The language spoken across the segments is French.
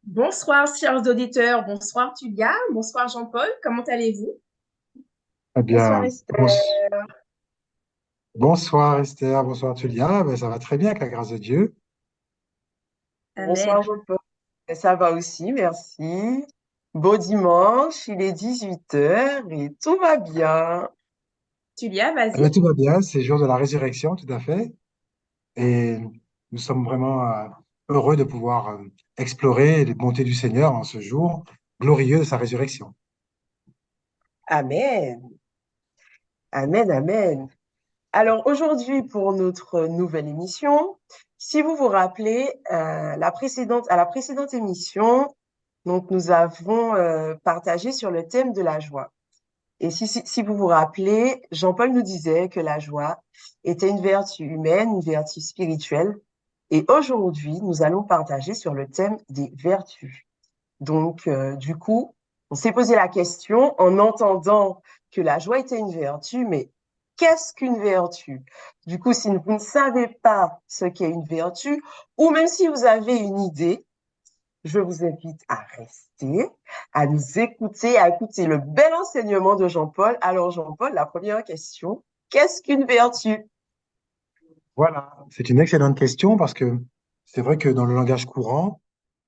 Bonsoir, chers auditeurs. Bonsoir, Tulia. Bonsoir, Jean-Paul. Comment allez-vous? Eh Bonsoir, bien, Esther. bonsoir Esther, bonsoir Tulia. Ben, ça va très bien, avec la grâce de Dieu. Amen. Bonsoir Jean-Paul. Ça va aussi, merci. Beau dimanche, il est 18 heures et tout va bien. Tulia, Eh bien, vas-y. tout va bien, c'est le jour de la résurrection, tout à fait. Et nous sommes vraiment heureux de pouvoir explorer les bontés du Seigneur en ce jour glorieux de sa résurrection. Amen. Amen, amen. Alors aujourd'hui, pour notre nouvelle émission, si vous vous rappelez, à la précédente émission, donc nous avons partagé sur le thème de la joie. Et si vous vous rappelez, Jean-Paul nous disait que la joie était une vertu humaine, une vertu spirituelle. Et aujourd'hui, nous allons partager sur le thème des vertus. Donc, du coup, on s'est posé la question en entendant que la joie était une vertu, mais qu'est-ce qu'une vertu? Du coup, si vous ne savez pas ce qu'est une vertu, ou même si vous avez une idée, je vous invite à rester, à nous écouter, à écouter le bel enseignement de Jean-Paul. Alors, Jean-Paul, la première question, qu'est-ce qu'une vertu? Voilà, c'est une excellente question parce que c'est vrai que dans le langage courant,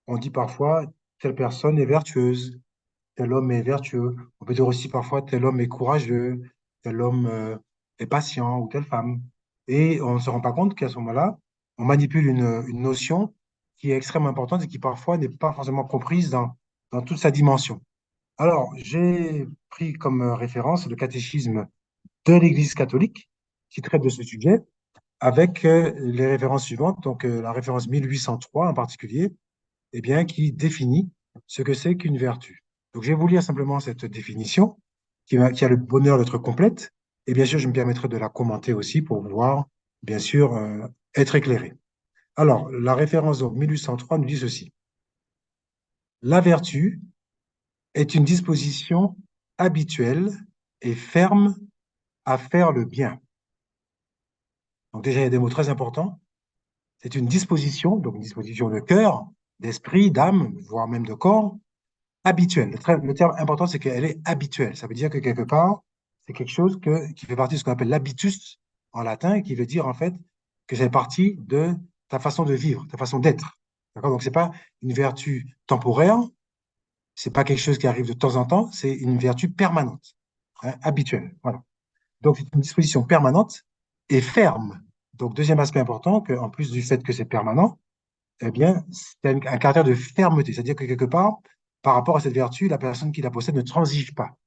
on dit parfois telle personne est vertueuse, tel homme est vertueux. On peut dire aussi parfois tel homme est courageux, tel homme est patient ou telle femme. Et on ne se rend pas compte qu'à ce moment-là, on manipule une notion qui est extrêmement importante et qui parfois n'est pas forcément comprise dans toute sa dimension. Alors, j'ai pris comme référence le catéchisme de l'Église catholique qui traite de ce sujet avec les références suivantes. Donc, la référence 1803 en particulier, eh bien, qui définit ce que c'est qu'une vertu. Donc, je vais vous lire simplement cette définition qui a le bonheur d'être complète. Et bien sûr, je me permettrai de la commenter aussi pour pouvoir, bien sûr, être éclairé. Alors, la référence donc 1803 nous dit ceci. La vertu est une disposition habituelle et ferme à faire le bien. Donc déjà, il y a des mots très importants. C'est une disposition, donc une disposition de cœur, d'esprit, d'âme, voire même de corps, habituelle. Le terme important, c'est qu'elle est habituelle. Ça veut dire que quelque part, c'est quelque chose qui fait partie de ce qu'on appelle l'habitus en latin, qui veut dire en fait que c'est partie de ta façon de vivre, ta façon d'être. D'accord? Donc, c'est pas une vertu temporaire, c'est pas quelque chose qui arrive de temps en temps, c'est une vertu permanente, hein, habituelle. Voilà. Donc, c'est une disposition permanente et ferme. Donc, deuxième aspect important, que, en plus du fait que c'est permanent, eh bien, c'est un caractère de fermeté. C'est-à-dire que quelque part, par rapport à cette vertu, la personne qui la possède ne transige pas.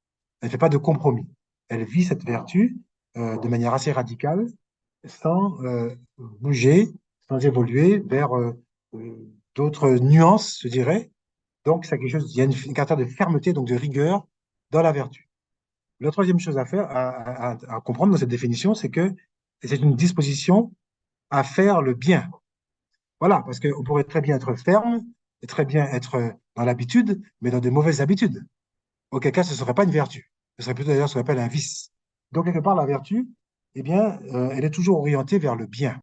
Elle ne fait pas de compromis. Elle vit cette vertu de manière assez radicale, sans bouger, sans évoluer vers d'autres nuances, je dirais. Donc, c'est quelque chose, il y a une caractère de fermeté, donc de rigueur dans la vertu. La troisième chose à faire, à comprendre dans cette définition, c'est que c'est une disposition à faire le bien. Voilà, parce qu'on pourrait très bien être ferme et très bien être dans l'habitude, mais dans des mauvaises habitudes. Auquel cas, ce ne serait pas une vertu. Ce serait plutôt d'ailleurs ce qu'on appelle un vice. Donc, quelque part, la vertu, eh bien, elle est toujours orientée vers le bien.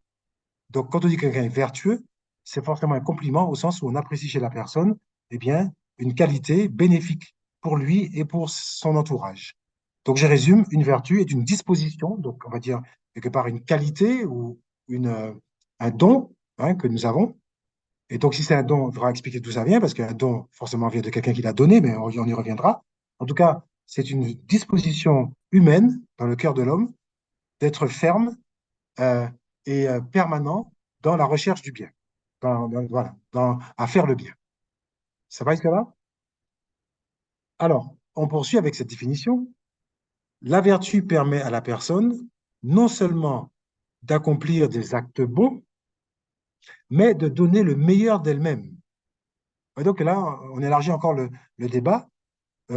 Donc, quand on dit que quelqu'un est vertueux, c'est forcément un compliment au sens où on apprécie chez la personne, eh bien, une qualité bénéfique pour lui et pour son entourage. Donc, je résume, une vertu est une disposition, donc on va dire quelque part une qualité ou un don, hein, que nous avons. Et donc, si c'est un don, il faudra expliquer d'où ça vient, parce qu'un don, forcément, vient de quelqu'un qui l'a donné, mais on y reviendra. En tout cas, c'est une disposition humaine dans le cœur de l'homme d'être ferme euh, et permanent dans la recherche du bien, voilà, à faire le bien. Ça va jusque-là? Alors, on poursuit avec cette définition. La vertu permet à la personne non seulement d'accomplir des actes bons, mais de donner le meilleur d'elle-même. Et donc là, on élargit encore le débat.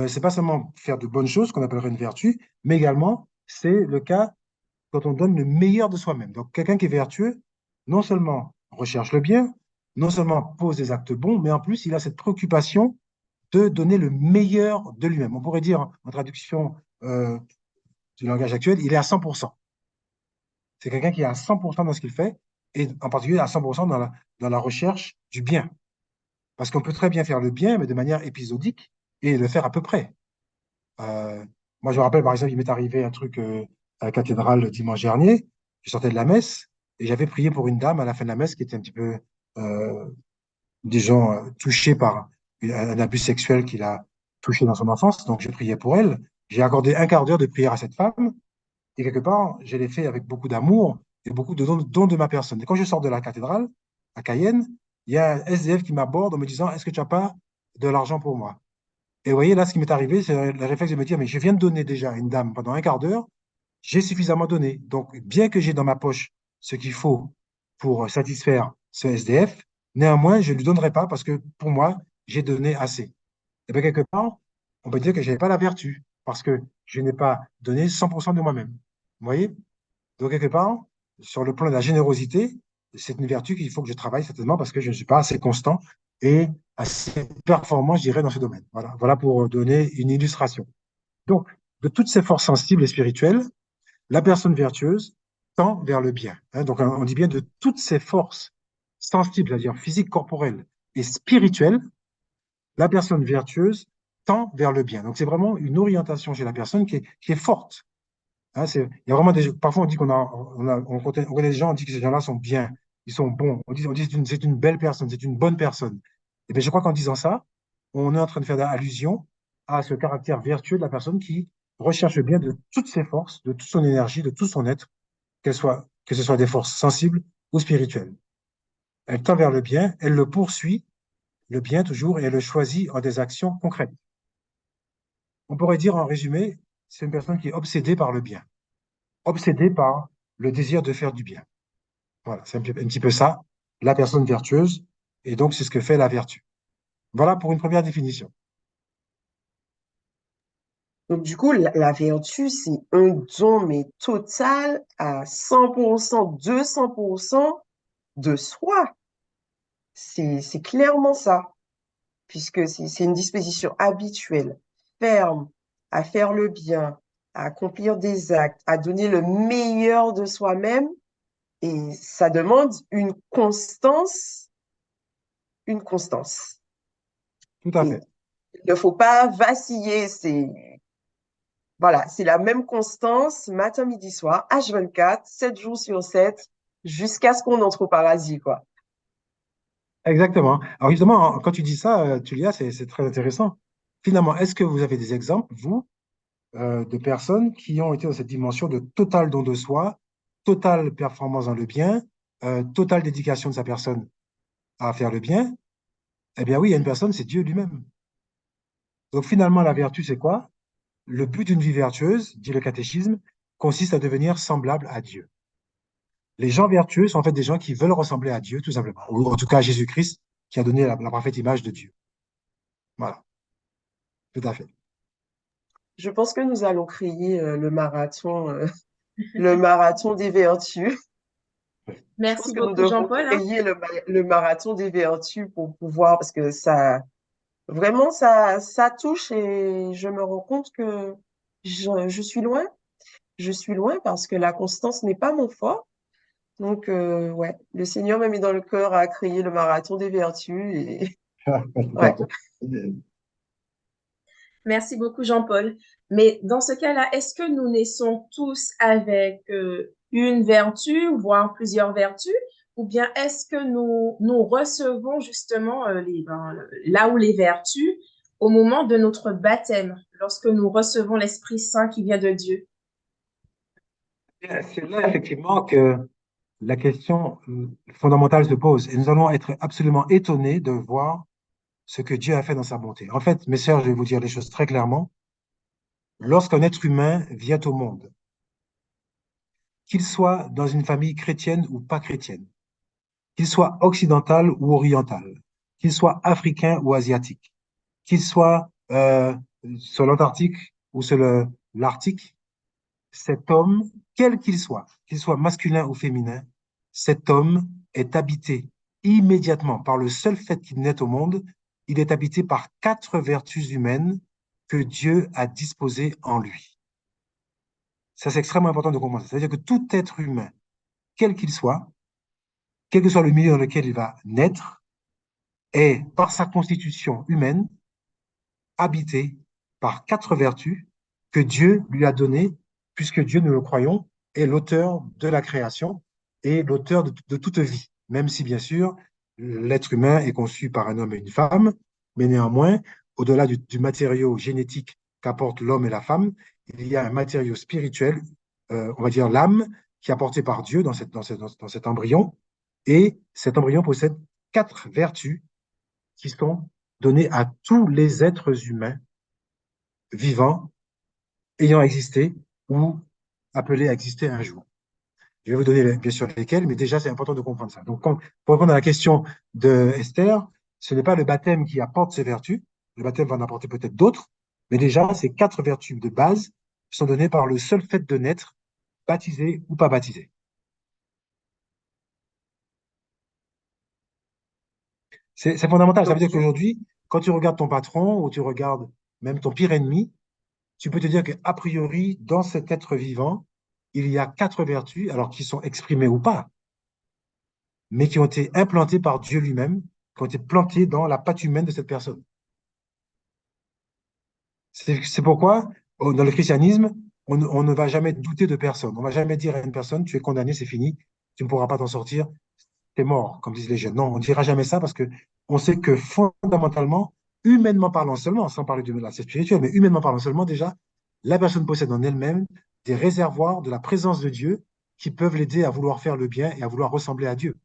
C'est pas seulement faire de bonnes choses, qu'on appellerait une vertu, mais également, c'est le cas quand on donne le meilleur de soi-même. Donc, quelqu'un qui est vertueux, non seulement recherche le bien, non seulement pose des actes bons, mais en plus, il a cette préoccupation de donner le meilleur de lui-même. On pourrait dire, en traduction du langage actuel, il est à 100%. C'est quelqu'un qui est à 100% dans ce qu'il fait, et en particulier à 100% dans la recherche du bien. Parce qu'on peut très bien faire le bien, mais de manière épisodique, et le faire à peu près. Euh, Moi, je me rappelle, par exemple, il m'est arrivé un truc à la cathédrale le dimanche dernier. Je sortais de la messe et j'avais prié pour une dame à la fin de la messe qui était un petit peu, euh, disons, touchée par un abus sexuel qu'il a touché dans son enfance. Donc, j'ai prié pour elle. J'ai accordé un quart d'heure de prière à cette femme et quelque part, je l'ai fait avec beaucoup d'amour et beaucoup de dons de ma personne. Et quand je sors de la cathédrale à Cayenne, il y a un SDF qui m'aborde en me disant, est-ce que tu n'as pas de l'argent pour moi? Et vous voyez, là, ce qui m'est arrivé, c'est le réflexe de me dire, mais je viens de donner déjà à une dame pendant un quart d'heure, j'ai suffisamment donné. Donc, bien que j'ai dans ma poche ce qu'il faut pour satisfaire ce SDF, néanmoins, je ne lui donnerai pas parce que pour moi, j'ai donné assez. Et bien, quelque part, on peut dire que je n'avais pas la vertu parce que je n'ai pas donné 100% de moi-même. Vous voyez? Donc, quelque part, sur le plan de la générosité, c'est une vertu qu'il faut que je travaille certainement parce que je ne suis pas assez constant et assez performant, je dirais, dans ce domaine. Voilà, voilà pour donner une illustration. Donc, de toutes ces forces sensibles et spirituelles, la personne vertueuse tend vers le bien. Hein. Donc, on dit bien de toutes ces forces sensibles, c'est-à-dire physiques, corporelles et spirituelles, la personne vertueuse tend vers le bien. Donc, c'est vraiment une orientation chez la personne qui est forte. Hein, il y a vraiment parfois on dit on connaît des gens, on dit que ces gens-là sont bien, ils sont bons. On dit c'est une belle personne, c'est une bonne personne. Et bien, je crois qu'en disant ça, on est en train de faire allusion à ce caractère vertueux de la personne qui recherche le bien de toutes ses forces, de toute son énergie, de tout son être, que ce soit des forces sensibles ou spirituelles. Elle tend vers le bien, elle le poursuit, le bien toujours, et elle le choisit en des actions concrètes. On pourrait dire en résumé, c'est une personne qui est obsédée par le bien, obsédée par le désir de faire du bien. Voilà, c'est un petit peu ça, la personne vertueuse, et donc c'est ce que fait la vertu. Voilà pour une première définition. Donc, du coup, la vertu, c'est un don, mais total à 100%, 200% de soi. C'est clairement ça, puisque c'est une disposition habituelle, ferme, à faire le bien, à accomplir des actes, à donner le meilleur de soi-même. Et ça demande une constance, une constance. Tout à Et fait. il ne faut pas vaciller. Voilà, c'est la même constance, matin, midi, soir, H24, 7 jours sur 7, jusqu'à ce qu'on entre au paradis, quoi. Exactement. Alors justement, quand tu dis ça, Tulia, c'est très intéressant. Finalement, est-ce que vous avez des exemples, vous, de personnes qui ont été dans cette dimension de total don de soi, totale performance dans le bien, totale dédication de sa personne à faire le bien? Eh bien oui, il y a une personne, c'est Dieu lui-même. Donc finalement, la vertu, c'est quoi? Le but d'une vie vertueuse, dit le catéchisme, consiste à devenir semblable à Dieu. Les gens vertueux sont en fait des gens qui veulent ressembler à Dieu, tout simplement, ou en tout cas à Jésus-Christ, qui a donné la parfaite image de Dieu. Voilà, tout à fait. Je pense que nous allons créer le marathon des vertus. Je pense Merci que nous beaucoup, devons Jean-Paul, hein. créer le marathon des vertus pour pouvoir, parce que ça, vraiment, ça touche et je me rends compte que je suis loin. Je suis loin parce que la constance n'est pas mon fort. Donc, ouais, le Seigneur m'a mis dans le cœur à créer le marathon des vertus et Tout à ouais. fait. Merci beaucoup, Jean-Paul. Mais dans ce cas-là, est-ce que nous naissons tous avec une vertu, voire plusieurs vertus, ou bien est-ce que nous recevons justement là où les vertus au moment de notre baptême, lorsque nous recevons l'Esprit Saint qui vient de Dieu? C'est là, effectivement, que la question fondamentale se pose. Et nous allons être absolument étonnés de voir ce que Dieu a fait dans sa bonté. En fait, mes sœurs, je vais vous dire les choses très clairement. Lorsqu'un être humain vient au monde, qu'il soit dans une famille chrétienne ou pas chrétienne, qu'il soit occidental ou oriental, qu'il soit africain ou asiatique, qu'il soit sur l'Antarctique ou sur l'Arctique, cet homme, quel qu'il soit masculin ou féminin, cet homme est habité immédiatement par le seul fait qu'il naît au monde, il est habité par quatre vertus humaines que Dieu a disposées en lui. Ça, c'est extrêmement important de comprendre. C'est-à-dire que tout être humain, quel qu'il soit, quel que soit le milieu dans lequel il va naître, est, par sa constitution humaine, habité par 4 vertus que Dieu lui a données, puisque Dieu, nous le croyons, est l'auteur de la création et l'auteur de toute vie, même si, bien sûr, l'être humain est conçu par un homme et une femme, mais néanmoins, au-delà du matériau génétique qu'apportent l'homme et la femme, il y a un matériau spirituel, on va dire l'âme, qui est apportée par Dieu dans cet embryon, et cet embryon possède 4 vertus qui sont données à tous les êtres humains vivants ayant existé ou appelés à exister un jour. Je vais vous donner bien sûr lesquels, mais déjà c'est important de comprendre ça. Donc, pour répondre à la question de Esther, ce n'est pas le baptême qui apporte ces vertus, le baptême va en apporter peut-être d'autres, mais déjà ces 4 vertus de base sont données par le seul fait de naître, baptisé ou pas baptisé. C'est fondamental. Ça veut Donc, dire qu'aujourd'hui, quand tu regardes ton patron ou tu regardes même ton pire ennemi, tu peux te dire qu'a priori, dans cet être vivant, il y a 4 vertus, alors qui sont exprimées ou pas, mais qui ont été implantées par Dieu lui-même, qui ont été plantées dans la patte humaine de cette personne. C'est pourquoi, dans le christianisme, on ne va jamais douter de personne. On ne va jamais dire à une personne, tu es condamné, c'est fini, tu ne pourras pas t'en sortir, tu es mort, comme disent les jeunes. Non, on ne dira jamais ça parce que on sait que fondamentalement, humainement parlant seulement, sans parler de l'aspect spirituel, mais humainement parlant seulement, déjà, la personne possède en elle-même des réservoirs de la présence de Dieu qui peuvent l'aider à vouloir faire le bien et à vouloir ressembler à Dieu,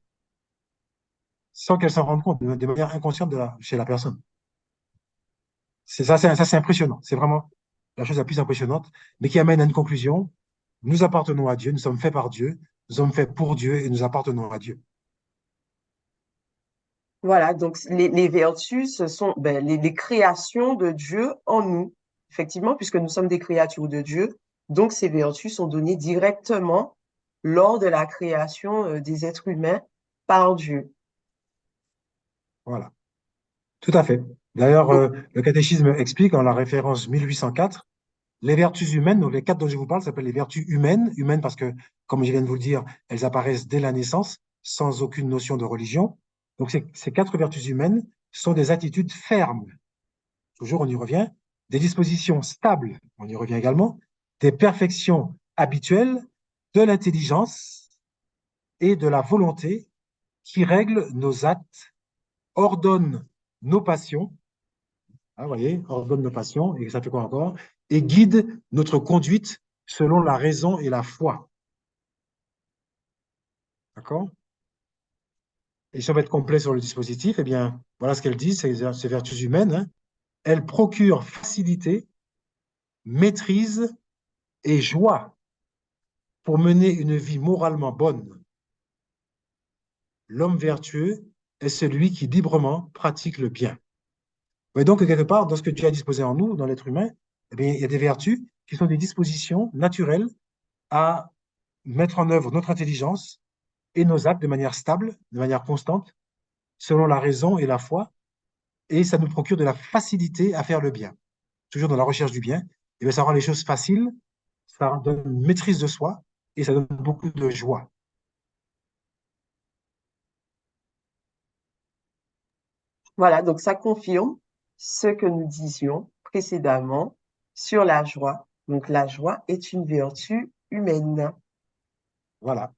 sans qu'elle s'en rende compte, de manière inconsciente chez la personne. C'est impressionnant. C'est vraiment la chose la plus impressionnante, mais qui amène à une conclusion. Nous appartenons à Dieu, nous sommes faits par Dieu, nous sommes faits pour Dieu et nous appartenons à Dieu. voilà, donc les vertus, ce sont les créations de Dieu en nous, effectivement, puisque nous sommes des créatures de Dieu. Donc, ces vertus sont données directement lors de la création des êtres humains par Dieu. Voilà, tout à fait. D'ailleurs, Donc, le catéchisme explique en la référence 1804, les vertus humaines, donc les 4 dont je vous parle, s'appellent les vertus humaines, humaines parce que, comme je viens de vous le dire, elles apparaissent dès la naissance, sans aucune notion de religion. Donc, ces 4 vertus humaines sont des attitudes fermes, toujours on y revient, des dispositions stables, on y revient également, des perfections habituelles, de l'intelligence et de la volonté qui règlent nos actes, ordonnent nos passions, vous voyez, ordonnent nos passions, et ça fait quoi encore, et guident notre conduite selon la raison et la foi. D'accord? Et si on veut être complet sur le dispositif, eh bien, voilà ce qu'elle dit, ces vertus humaines, hein. Elles procurent facilité, maîtrise et joie pour mener une vie moralement bonne. L'homme vertueux est celui qui librement pratique le bien. Et donc, quelque part, dans ce que Dieu a disposé en nous, dans l'être humain, eh bien, il y a des vertus qui sont des dispositions naturelles à mettre en œuvre notre intelligence et nos actes de manière stable, de manière constante, selon la raison et la foi, et ça nous procure de la facilité à faire le bien. Toujours dans la recherche du bien, et bien, ça rend les choses faciles, ça donne une maîtrise de soi, et ça donne beaucoup de joie. voilà, donc ça confirme ce que nous disions précédemment sur la joie. Donc, la joie est une vertu humaine. Voilà.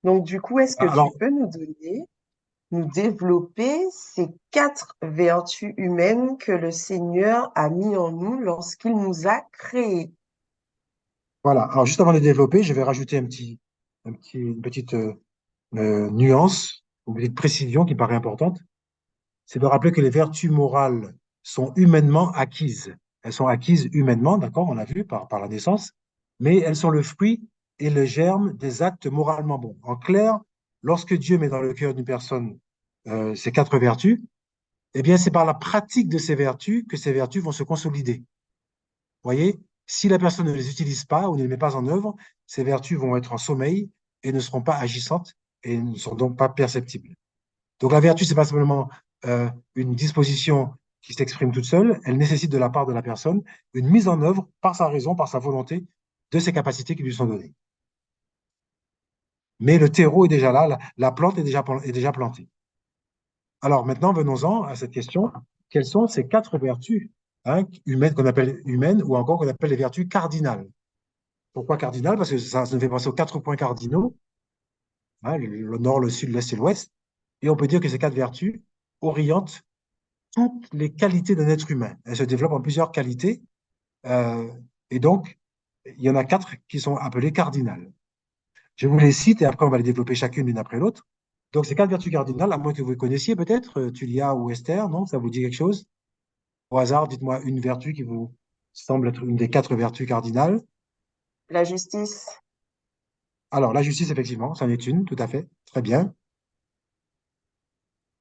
Donc, du coup, est-ce que tu Alors, peux nous développer ces 4 vertus humaines que le Seigneur a mis en nous lorsqu'il nous a créés? voilà. Alors, juste avant de développer, je vais rajouter une petite nuance, une petite précision qui paraît importante. C'est de rappeler que les vertus morales sont humainement acquises. Elles sont acquises humainement, d'accord, on l'a vu par la naissance, mais elles sont le fruit et le germe des actes moralement bons. En clair, lorsque Dieu met dans le cœur d'une personne ces 4 vertus, eh bien, c'est par la pratique de ces vertus que ces vertus vont se consolider. Vous voyez, si la personne ne les utilise pas ou ne les met pas en œuvre, ces vertus vont être en sommeil et ne seront pas agissantes et ne sont donc pas perceptibles. Donc la vertu, c'est pas simplement une disposition qui s'exprime toute seule, elle nécessite de la part de la personne une mise en œuvre par sa raison, par sa volonté, de ses capacités qui lui sont données. Mais le terreau est déjà là, la plante est déjà plantée. Alors maintenant, venons-en à cette question. Quelles sont ces quatre vertus hein, humaines qu'on appelle humaines ou encore qu'on appelle les vertus cardinales? Pourquoi cardinales? Parce que ça nous fait penser aux quatre points cardinaux, hein, le nord, le sud, l'est et l'ouest. Et on peut dire que ces quatre vertus orientent toutes les qualités d'un être humain. Elles se développent en plusieurs qualités. euh, et donc, il y en a quatre qui sont appelées cardinales. Je vous les cite et après on va les développer chacune l'une après l'autre. Donc, ces quatre vertus cardinales, à moins que vous les connaissiez peut-être, Tulia ou Esther, non? Ça vous dit quelque chose? Au hasard, dites-moi une vertu qui vous semble être une des quatre vertus cardinales. La justice. Alors, la justice, effectivement, c'en est une, tout à fait. Très bien.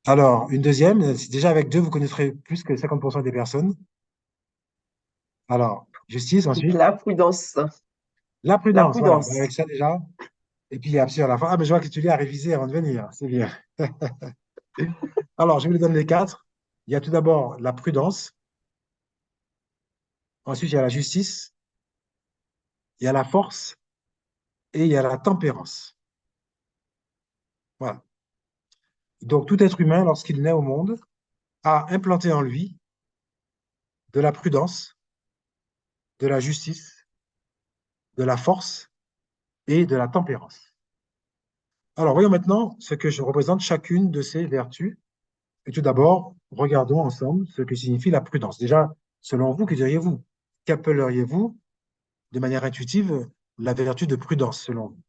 Alors, une deuxième, déjà avec deux, vous connaîtrez plus que 50% des personnes. Alors, justice, ensuite. La prudence. La La prudence, voilà. Ben, prudence. avec ça déjà. Et puis, il y a absolument à la fin. Ah, mais je vois que Tulia a révisé avant de venir. C'est bien. Alors, je vous les donne les quatre. Il y a tout d'abord la prudence. Ensuite, il y a la justice. Il y a la force et il y a la tempérance. Voilà. Donc, tout être humain, lorsqu'il naît au monde, a implanté en lui de la prudence, de la justice, de la force et de la tempérance. Alors, voyons maintenant ce que je représente chacune de ces vertus. Et tout d'abord, regardons ensemble ce que signifie la prudence. Déjà, selon vous, que diriez-vous? Qu'appelleriez-vous, de manière intuitive, la vertu de prudence, selon vous?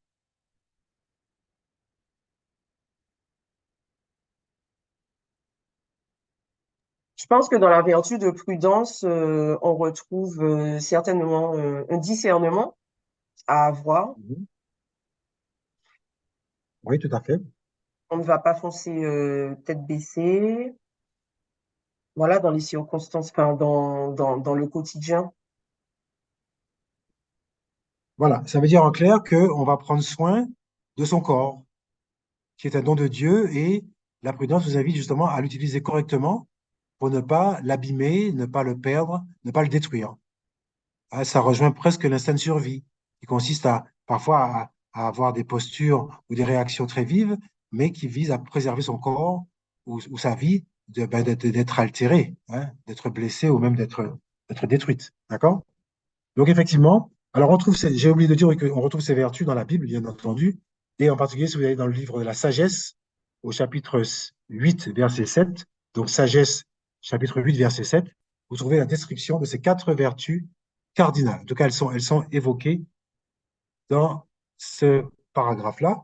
Je pense que dans la vertu de prudence, on retrouve certainement un discernement à avoir. Mhm. Oui, tout à fait. On ne va pas foncer tête baissée, voilà, dans les circonstances, enfin, dans le quotidien. Voilà, ça veut dire en clair qu'on va prendre soin de son corps, qui est un don de Dieu, et la prudence vous invite justement à l'utiliser correctement pour ne pas l'abîmer, ne pas le perdre, ne pas le détruire. Ah, ça rejoint presque l'instinct de survie, qui consiste à parfois à avoir des postures ou des réactions très vives, mais qui visent à préserver son corps ou sa vie d'être altérée, hein, d'être blessée ou même d'être détruite. D'accord? Donc effectivement, alors on trouve, j'ai oublié de dire qu'on retrouve ces vertus dans la Bible, bien entendu, et en particulier si vous allez dans le livre de la sagesse, au chapitre 8, verset 7, donc sagesse, chapitre 8, verset 7, vous trouvez la description de ces quatre vertus cardinales. En tout cas, elles sont évoquées dans ce paragraphe-là.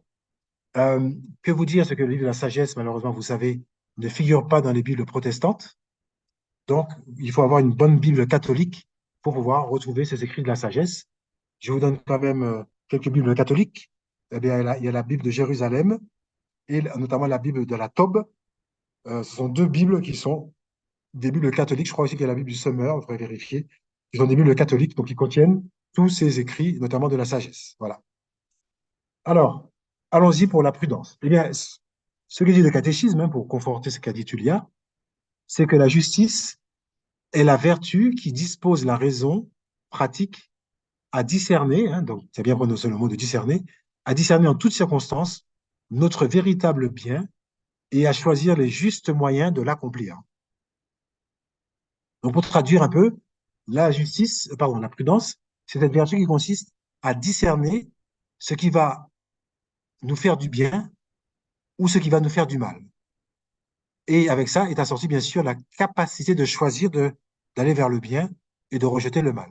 Que vous dire, c'est que le livre de la sagesse, malheureusement, vous savez, ne figure pas dans les Bibles protestantes. Donc, il faut avoir une bonne Bible catholique pour pouvoir retrouver ces écrits de la sagesse. Je vous donne quand même quelques Bibles catholiques. Eh bien, il y a la Bible de Jérusalem et notamment la Bible de la Tob. Ce sont deux Bibles qui sont des Bibles catholiques. Je crois aussi qu'il y a la Bible du Summer, il faudrait vérifier. Ce sont des Bibles catholiques, donc qui contiennent tous ces écrits, notamment de la sagesse. Voilà. Alors, allons-y pour la prudence. Eh bien, ce que dit le catéchisme, hein, pour conforter ce qu'a dit Tulia, c'est que la justice est la vertu qui dispose la raison pratique à discerner, hein, donc c'est bien prononcé le mot de discerner, à discerner en toutes circonstances notre véritable bien et à choisir les justes moyens de l'accomplir. Donc pour traduire un peu, la justice, pardon, la prudence, c'est cette vertu qui consiste à discerner ce qui va nous faire du bien ou ce qui va nous faire du mal. Et avec ça est assortie bien sûr la capacité de choisir d'aller vers le bien et de rejeter le mal.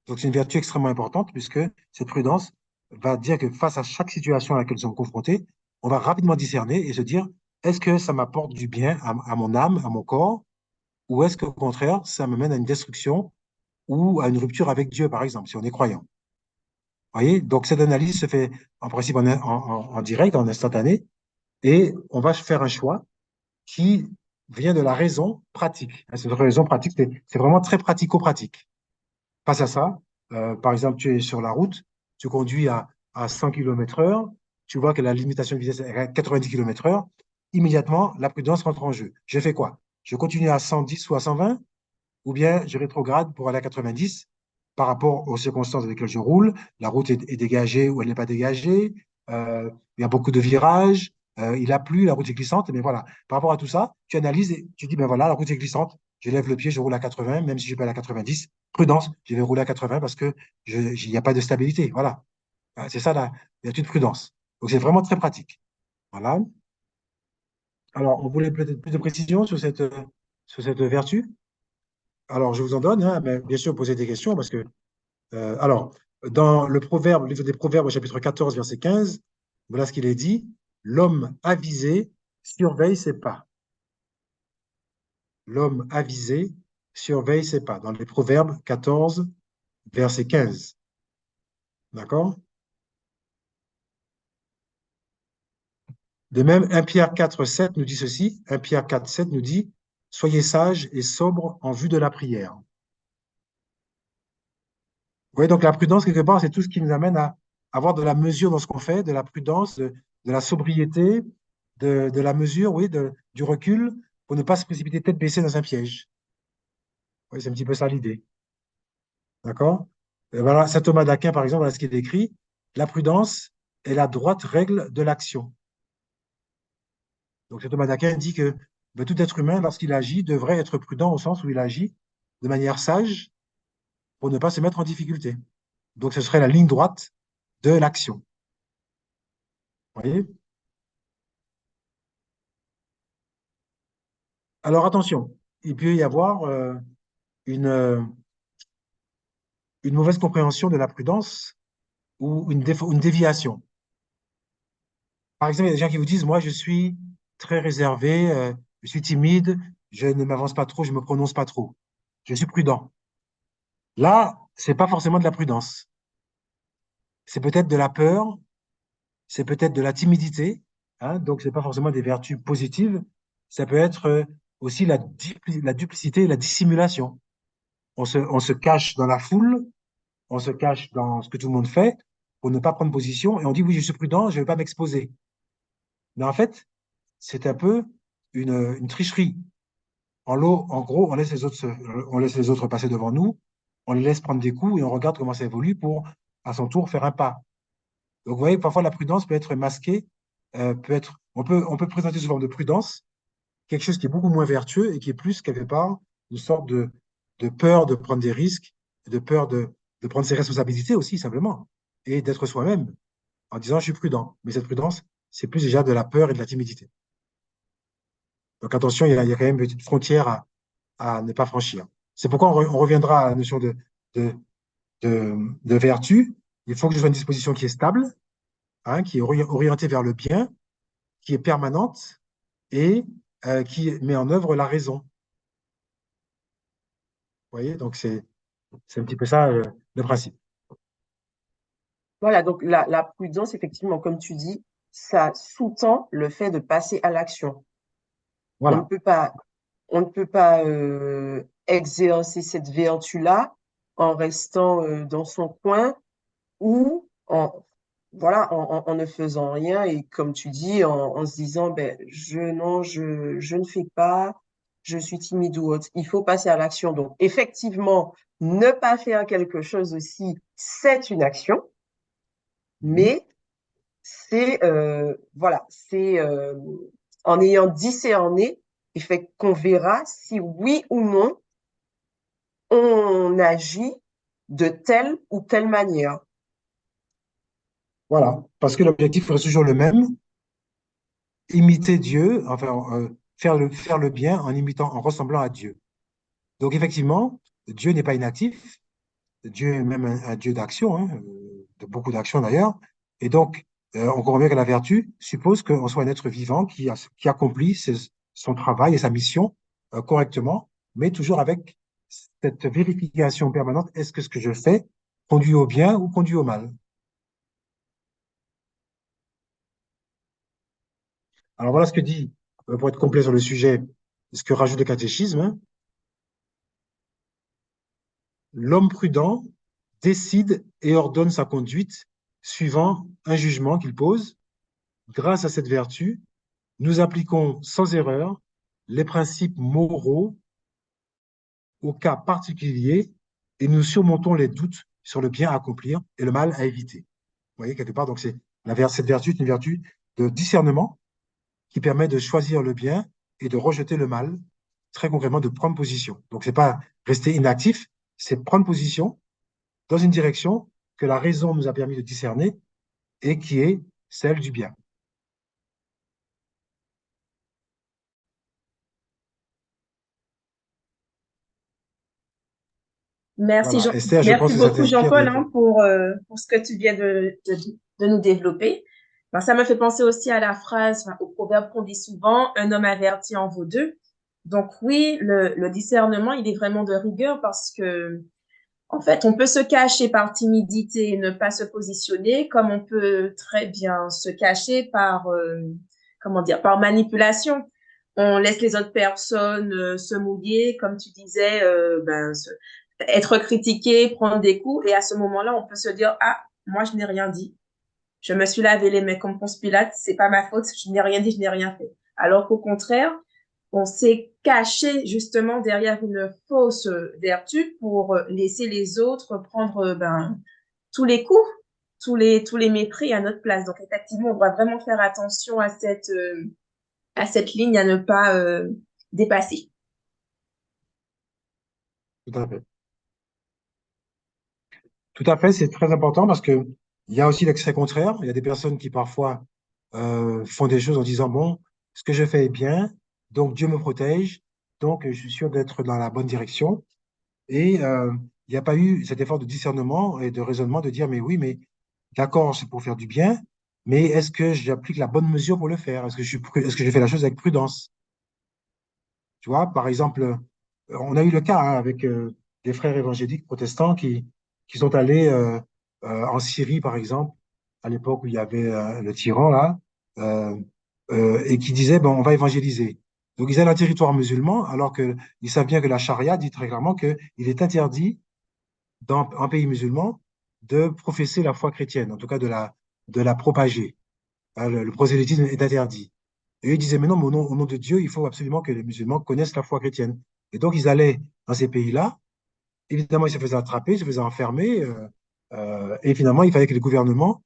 Donc c'est une vertu extrêmement importante puisque cette prudence va dire que face à chaque situation à laquelle nous sommes confrontés, on va rapidement discerner et se dire, est-ce que ça m'apporte du bien à mon âme, à mon corps, ou est-ce qu'au contraire, ça me mène à une destruction ou à une rupture avec Dieu, par exemple, si on est croyant. Vous voyez? Donc cette analyse se fait en principe en direct, en instantané, et on va faire un choix qui vient de la raison pratique. Cette raison pratique, c'est vraiment très pratico-pratique. Face à ça, par exemple, tu es sur la route, tu conduis à 100 km heure, tu vois que la limitation de vitesse est à 90 km heure, immédiatement, la prudence rentre en jeu. Je fais quoi? Je continue à 110 ou à 120, ou bien je rétrograde pour aller à 90 par rapport aux circonstances dans lesquelles je roule. La route est dégagée ou elle n'est pas dégagée. Il y a beaucoup de virages. il a plu, la route est glissante, mais voilà. Par rapport à tout ça, tu analyses et tu dis, ben voilà, la route est glissante, je lève le pied, je roule à 80, même si je peux aller à 90. Prudence, je vais rouler à 80 parce que il n'y a pas de stabilité. Voilà. C'est ça la vertu de prudence. Donc c'est vraiment très pratique. Voilà. Alors, on voulait peut-être plus de précision sur cette vertu. Alors, je vous en donne, hein, mais bien sûr, posez des questions parce que, alors, dans le proverbe, le livre des Proverbes, au chapitre 14, verset 15, voilà ce qu'il est dit. L'homme avisé surveille ses pas. L'homme avisé surveille ses pas. Dans les Proverbes 14, verset 15. D'accord? De même, 1 Pierre 4, 7 nous dit ceci. 1 Pierre 4, 7 nous dit, soyez sages et sobres en vue de la prière. Vous voyez, donc la prudence, quelque part, c'est tout ce qui nous amène à avoir de la mesure dans ce qu'on fait, de la prudence, de la sobriété, de la mesure, oui, du recul, pour ne pas se précipiter tête baissée dans un piège. Oui, c'est un petit peu ça l'idée. D'accord? Et voilà, saint Thomas d'Aquin, par exemple, voilà ce qu'il écrit. La prudence est la droite règle de l'action. Donc, saint Thomas d'Aquin dit que ben, tout être humain, lorsqu'il agit, devrait être prudent au sens où il agit de manière sage pour ne pas se mettre en difficulté. Donc, ce serait la ligne droite de l'action. Vous voyez? Alors, attention, il peut y avoir une, euh, une mauvaise compréhension de la prudence ou une déviation. Par exemple, il y a des gens qui vous disent, moi, je suis très réservé, je suis timide, je ne m'avance pas trop, je ne me prononce pas trop. Je suis prudent. Là, c'est pas forcément de la prudence. C'est peut-être de la peur, c'est peut-être de la timidité, hein, donc c'est pas forcément des vertus positives. Ça peut être aussi la duplicité et la dissimulation. On se cache dans la foule, on se cache dans ce que tout le monde fait pour ne pas prendre position et on dit oui, je suis prudent, je ne vais pas m'exposer. Mais en fait, c'est un peu une tricherie. En gros, on laisse les autres passer devant nous, on les laisse prendre des coups et on regarde comment ça évolue pour, à son tour, faire un pas. Donc, vous voyez, parfois la prudence peut être masquée, on peut présenter sous forme de prudence quelque chose qui est beaucoup moins vertueux et qui est plus, quelque part, une sorte de peur de prendre des risques, de peur de prendre ses responsabilités aussi, simplement, et d'être soi-même en disant je suis prudent. Mais cette prudence, c'est plus déjà de la peur et de la timidité. Donc attention, il y a quand même une petite frontière à ne pas franchir. C'est pourquoi on reviendra à la notion de vertu. Il faut que je sois une disposition qui est stable, hein, qui est orientée vers le bien, qui est permanente et qui met en œuvre la raison. Vous voyez, donc c'est un petit peu ça le principe. Voilà, donc la prudence, effectivement, comme tu dis, ça sous-tend le fait de passer à l'action. On ne Voilà. peut pas, on ne peut pas exercer cette vertu-là en restant dans son coin ou voilà, en ne faisant rien et comme tu dis, en se disant, ben, non, je ne fais pas, je suis timide ou autre. Il faut passer à l'action. Donc, effectivement, ne pas faire quelque chose aussi, c'est une action, Mhm. mais c'est, voilà, c'est en ayant discerné, il fait qu'on verra si oui ou non on agit de telle ou telle manière. Voilà. Parce que l'objectif reste toujours le même, imiter Dieu, enfin, faire le bien en imitant, en ressemblant à Dieu. Donc, effectivement, Dieu n'est pas inactif. Dieu est même un Dieu d'action, hein, de beaucoup d'actions d'ailleurs. Et donc, on comprend bien que la vertu suppose qu'on soit un être vivant qui accomplit son travail et sa mission correctement, mais toujours avec cette vérification permanente, est-ce que ce que je fais conduit au bien ou conduit au mal? Alors voilà ce que dit, pour être complet sur le sujet, ce que rajoute le catéchisme, hein. L'homme prudent décide et ordonne sa conduite suivant un jugement qu'il pose. Grâce à cette vertu, nous appliquons sans erreur les principes moraux au cas particulier et nous surmontons les doutes sur le bien à accomplir et le mal à éviter. Vous voyez, quelque part, donc cette vertu est une vertu de discernement qui permet de choisir le bien et de rejeter le mal, très concrètement de prendre position. Donc, c'est pas rester inactif, c'est prendre position dans une direction que la raison nous a permis de discerner et qui est celle du bien. Merci, Voilà. Esther, je pense merci que ça beaucoup, t'inspire Jean-Paul, des... hein, pour ce que tu viens de nous développer. Ben, ça me fait penser aussi à la phrase, enfin, au proverbe qu'on dit souvent, un homme averti en vaut deux. Donc oui, le discernement, il est vraiment de rigueur parce que, en fait, on peut se cacher par timidité et ne pas se positionner, comme on peut très bien se cacher par, comment dire, par manipulation. On laisse les autres personnes se mouiller, comme tu disais, être critiqué, prendre des coups, et à ce moment-là, on peut se dire, ah, moi, je n'ai rien dit. Je me suis lavé les mains comme Ponce Pilate, c'est pas ma faute, je n'ai rien dit, je n'ai rien fait. Alors qu'au contraire, on s'est caché justement derrière une fausse vertu pour laisser les autres prendre tous les coups, tous les mépris à notre place. Donc effectivement, on doit vraiment faire attention à cette ligne à ne pas dépasser. Tout à fait. Tout à fait, c'est très important parce que il y a aussi l'extrait contraire. Il y a des personnes qui parfois font des choses en disant, bon, ce que je fais est bien, donc Dieu me protège, donc je suis sûr d'être dans la bonne direction. Et il n'y a pas eu cet effort de discernement et de raisonnement de dire, mais oui, mais d'accord, c'est pour faire du bien, mais est-ce que j'applique la bonne mesure pour le faire? Est-ce que je fais la chose avec prudence? Tu vois, par exemple, on a eu le cas hein, avec des frères évangéliques protestants qui sont allés en Syrie, par exemple, à l'époque où il y avait le tyran là, euh, et qui disaient, bon, on va évangéliser. Donc, ils allaient en territoire musulman, alors qu'ils savent bien que la charia dit très clairement qu'il est interdit dans un pays musulman de professer la foi chrétienne, en tout cas de la propager. Hein, le prosélytisme est interdit. Et eux, ils disaient, mais non, mais au nom de Dieu, il faut absolument que les musulmans connaissent la foi chrétienne. Et donc, ils allaient dans ces pays-là. Évidemment, ils se faisaient attraper, ils se faisaient enfermer. Et finalement, il fallait que les gouvernements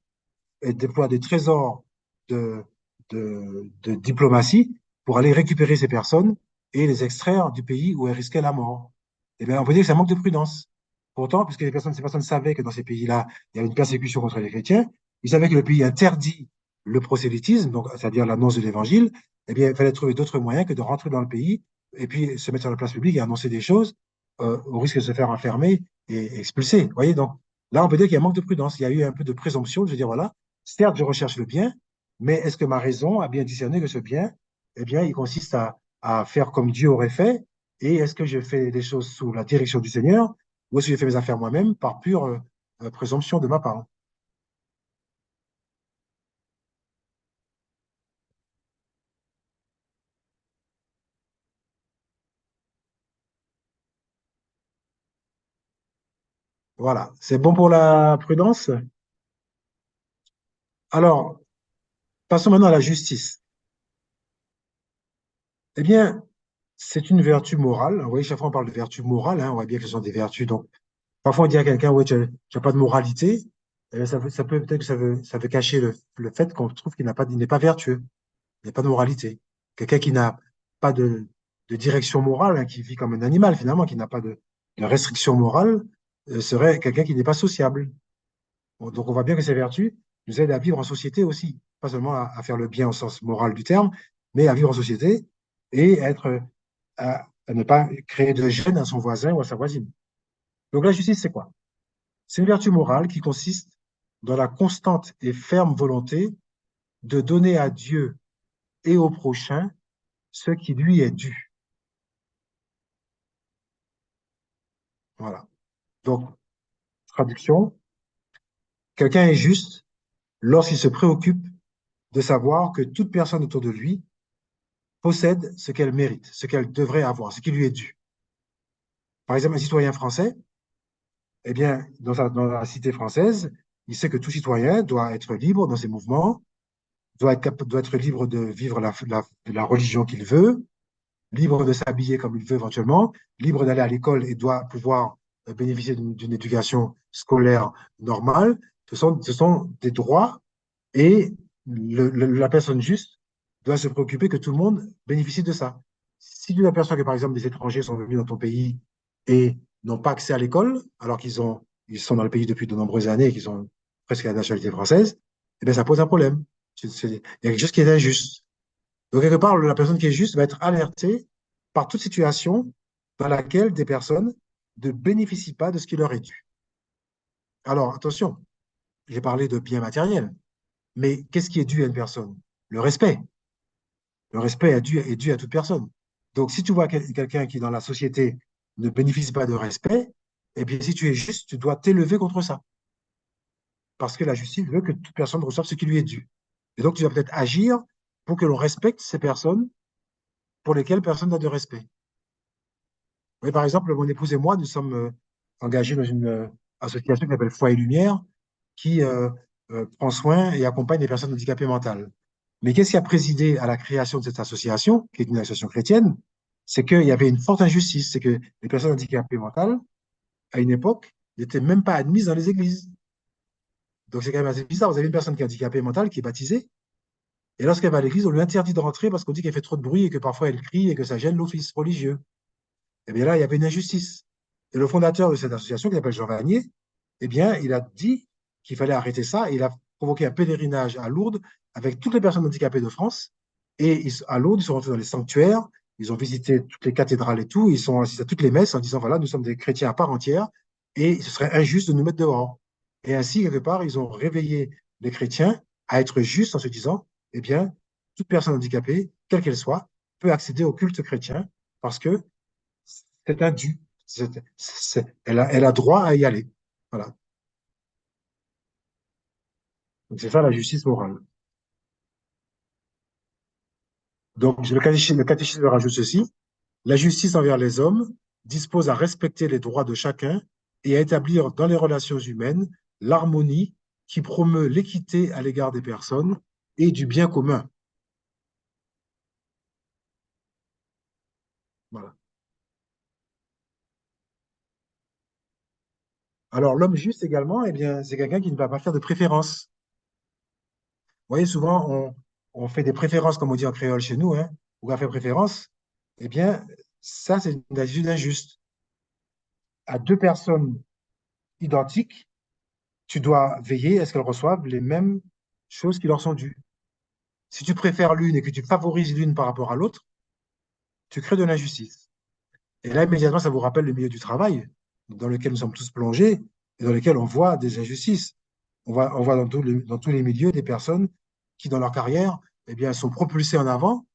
déploient des trésors de, de diplomatie pour aller récupérer ces personnes et les extraire du pays où elles risquaient la mort. Eh bien, on peut dire que c'est un manque de prudence. Pourtant, puisque ces personnes savaient que dans ces pays-là, il y avait une persécution contre les chrétiens, ils savaient que le pays interdit le prosélytisme, donc, c'est-à-dire l'annonce de l'évangile, eh bien, il fallait trouver d'autres moyens que de rentrer dans le pays et puis se mettre sur la place publique et annoncer des choses au risque de se faire enfermer et expulser. Vous voyez, donc là, on peut dire qu'il y a un manque de prudence. Il y a eu un peu de présomption de dire, voilà, certes, je recherche le bien, mais est-ce que ma raison a bien discerné que ce bien, eh bien, il consiste à faire comme Dieu aurait fait, et est-ce que je fais des choses sous la direction du Seigneur, ou est-ce que je fais mes affaires moi-même par pure présomption de ma part? Voilà, c'est bon pour la prudence. Alors, passons maintenant à la justice. Eh bien, c'est une vertu morale. Vous voyez, chaque fois on parle de vertu morale, hein, on voit bien que ce sont des vertus. Donc, parfois on dit à quelqu'un, ouais, tu n'as pas de moralité. Eh bien, ça peut peut-être que ça veut cacher le fait qu'on trouve qu'il n'a pas, il n'est pas vertueux, il n'est pas de moralité. Quelqu'un qui n'a pas de direction morale, hein, qui vit comme un animal finalement, qui n'a pas de restriction morale, serait quelqu'un qui n'est pas sociable. Bon, donc on voit bien que ces vertus nous aident à vivre en société aussi, pas seulement à faire le bien au sens moral du terme, mais à vivre en société et à ne pas créer de gêne à son voisin ou à sa voisine. Donc la justice, c'est quoi? C'est une vertu morale qui consiste dans la constante et ferme volonté de donner à Dieu et au prochain ce qui lui est dû. Voilà. Donc, traduction, quelqu'un est juste lorsqu'il se préoccupe de savoir que toute personne autour de lui possède ce qu'elle mérite, ce qu'elle devrait avoir, ce qui lui est dû. Par exemple, un citoyen français, eh bien, dans la cité française, il sait que tout citoyen doit être libre dans ses mouvements, doit être libre de vivre la religion qu'il veut, libre de s'habiller comme il veut éventuellement, libre d'aller à l'école et doit pouvoir bénéficier d'une éducation scolaire normale. Ce sont des droits et la personne juste doit se préoccuper que tout le monde bénéficie de ça. Si tu aperçois que, par exemple, des étrangers sont venus dans ton pays et n'ont pas accès à l'école, alors ils sont dans le pays depuis de nombreuses années et qu'ils ont presque la nationalité française, eh bien, ça pose un problème. Il y a quelque chose qui est injuste. Donc, quelque part, la personne qui est juste va être alertée par toute situation dans laquelle des personnes ne bénéficient pas de ce qui leur est dû. Alors, attention, j'ai parlé de biens matériels, mais qu'est-ce qui est dû à une personne? Le respect. Le respect est dû à toute personne. Donc, si tu vois quelqu'un qui, dans la société, ne bénéficie pas de respect, eh bien, si tu es juste, tu dois t'élever contre ça. Parce que la justice veut que toute personne reçoive ce qui lui est dû. Et donc, tu vas peut-être agir pour que l'on respecte ces personnes pour lesquelles personne n'a de respect. Oui, par exemple, mon épouse et moi, nous sommes engagés dans une association qui s'appelle Foi et Lumière, qui prend soin et accompagne les personnes handicapées mentales. Mais qu'est-ce qui a présidé à la création de cette association, qui est une association chrétienne? C'est qu'il y avait une forte injustice. C'est que les personnes handicapées mentales, à une époque, n'étaient même pas admises dans les églises. Donc c'est quand même assez bizarre. Vous avez une personne qui est handicapée mentale, qui est baptisée, et lorsqu'elle va à l'église, on lui interdit de rentrer parce qu'on dit qu'elle fait trop de bruit et que parfois elle crie et que ça gêne l'office religieux. Eh bien là, il y avait une injustice. Et le fondateur de cette association, qui s'appelle Jean Vanier, eh bien, il a dit qu'il fallait arrêter ça. Et il a provoqué un pèlerinage à Lourdes avec toutes les personnes handicapées de France. Et à Lourdes, ils sont rentrés dans les sanctuaires, ils ont visité toutes les cathédrales et tout, ils sont assistés à toutes les messes en disant, voilà, nous sommes des chrétiens à part entière et ce serait injuste de nous mettre dehors. Et ainsi, quelque part, ils ont réveillé les chrétiens à être justes en se disant, eh bien, toute personne handicapée, quelle qu'elle soit, peut accéder au culte chrétien parce que c'est un dû. Elle a droit à y aller. Voilà. Donc, c'est ça la justice morale. Donc, le catéchisme rajoute ceci. La justice envers les hommes dispose à respecter les droits de chacun et à établir dans les relations humaines l'harmonie qui promeut l'équité à l'égard des personnes et du bien commun. Voilà. Alors, l'homme juste également, eh bien, c'est quelqu'un qui ne va pas faire de préférence. Vous voyez, souvent, on fait des préférences, comme on dit en créole chez nous, hein, ou on fait préférence. Eh bien, ça, c'est une attitude injuste. À deux personnes identiques, tu dois veiller à ce qu'elles reçoivent les mêmes choses qui leur sont dues. Si tu préfères l'une et que tu favorises l'une par rapport à l'autre, tu crées de l'injustice. Et là, immédiatement, ça vous rappelle le milieu du travail, dans lequel nous sommes tous plongés et dans lequel on voit des injustices. On voit dans tous les milieux des personnes qui, dans leur carrière, eh bien, sont propulsées en avant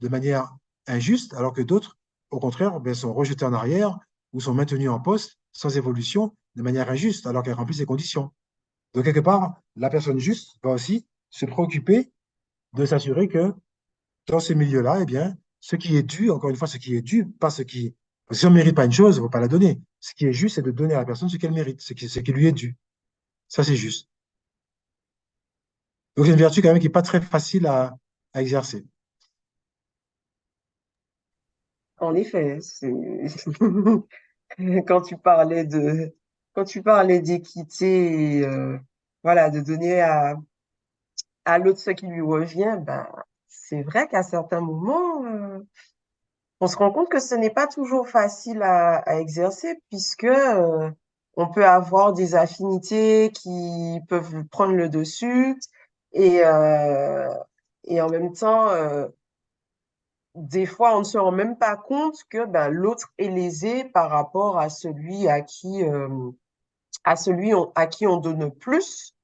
de manière injuste, alors que d'autres, au contraire, ben, sont rejetés en arrière ou sont maintenus en poste sans évolution de manière injuste, alors qu'elles remplissent les conditions. Donc, quelque part, la personne juste va aussi se préoccuper de s'assurer que dans ces milieux-là, eh bien, ce qui est dû, encore une fois, ce qui est dû, pas ce qui. Parce que si on ne mérite pas une chose, il ne faut pas la donner. Ce qui est juste, c'est de donner à la personne ce qu'elle mérite, ce qui lui est dû. Ça, c'est juste. Donc, c'est une vertu quand même qui n'est pas très facile à exercer. En effet, quand tu parlais quand tu parlais d'équité, et, voilà, de donner à l'autre ce qui lui revient, ben, c'est vrai qu'à certains moments, on se rend compte que ce n'est pas toujours facile à exercer puisque on peut avoir des affinités qui peuvent prendre le dessus et, euh, et en même temps, des fois, on ne se rend même pas compte que ben, l'autre est lésé par rapport à celui à qui on donne plus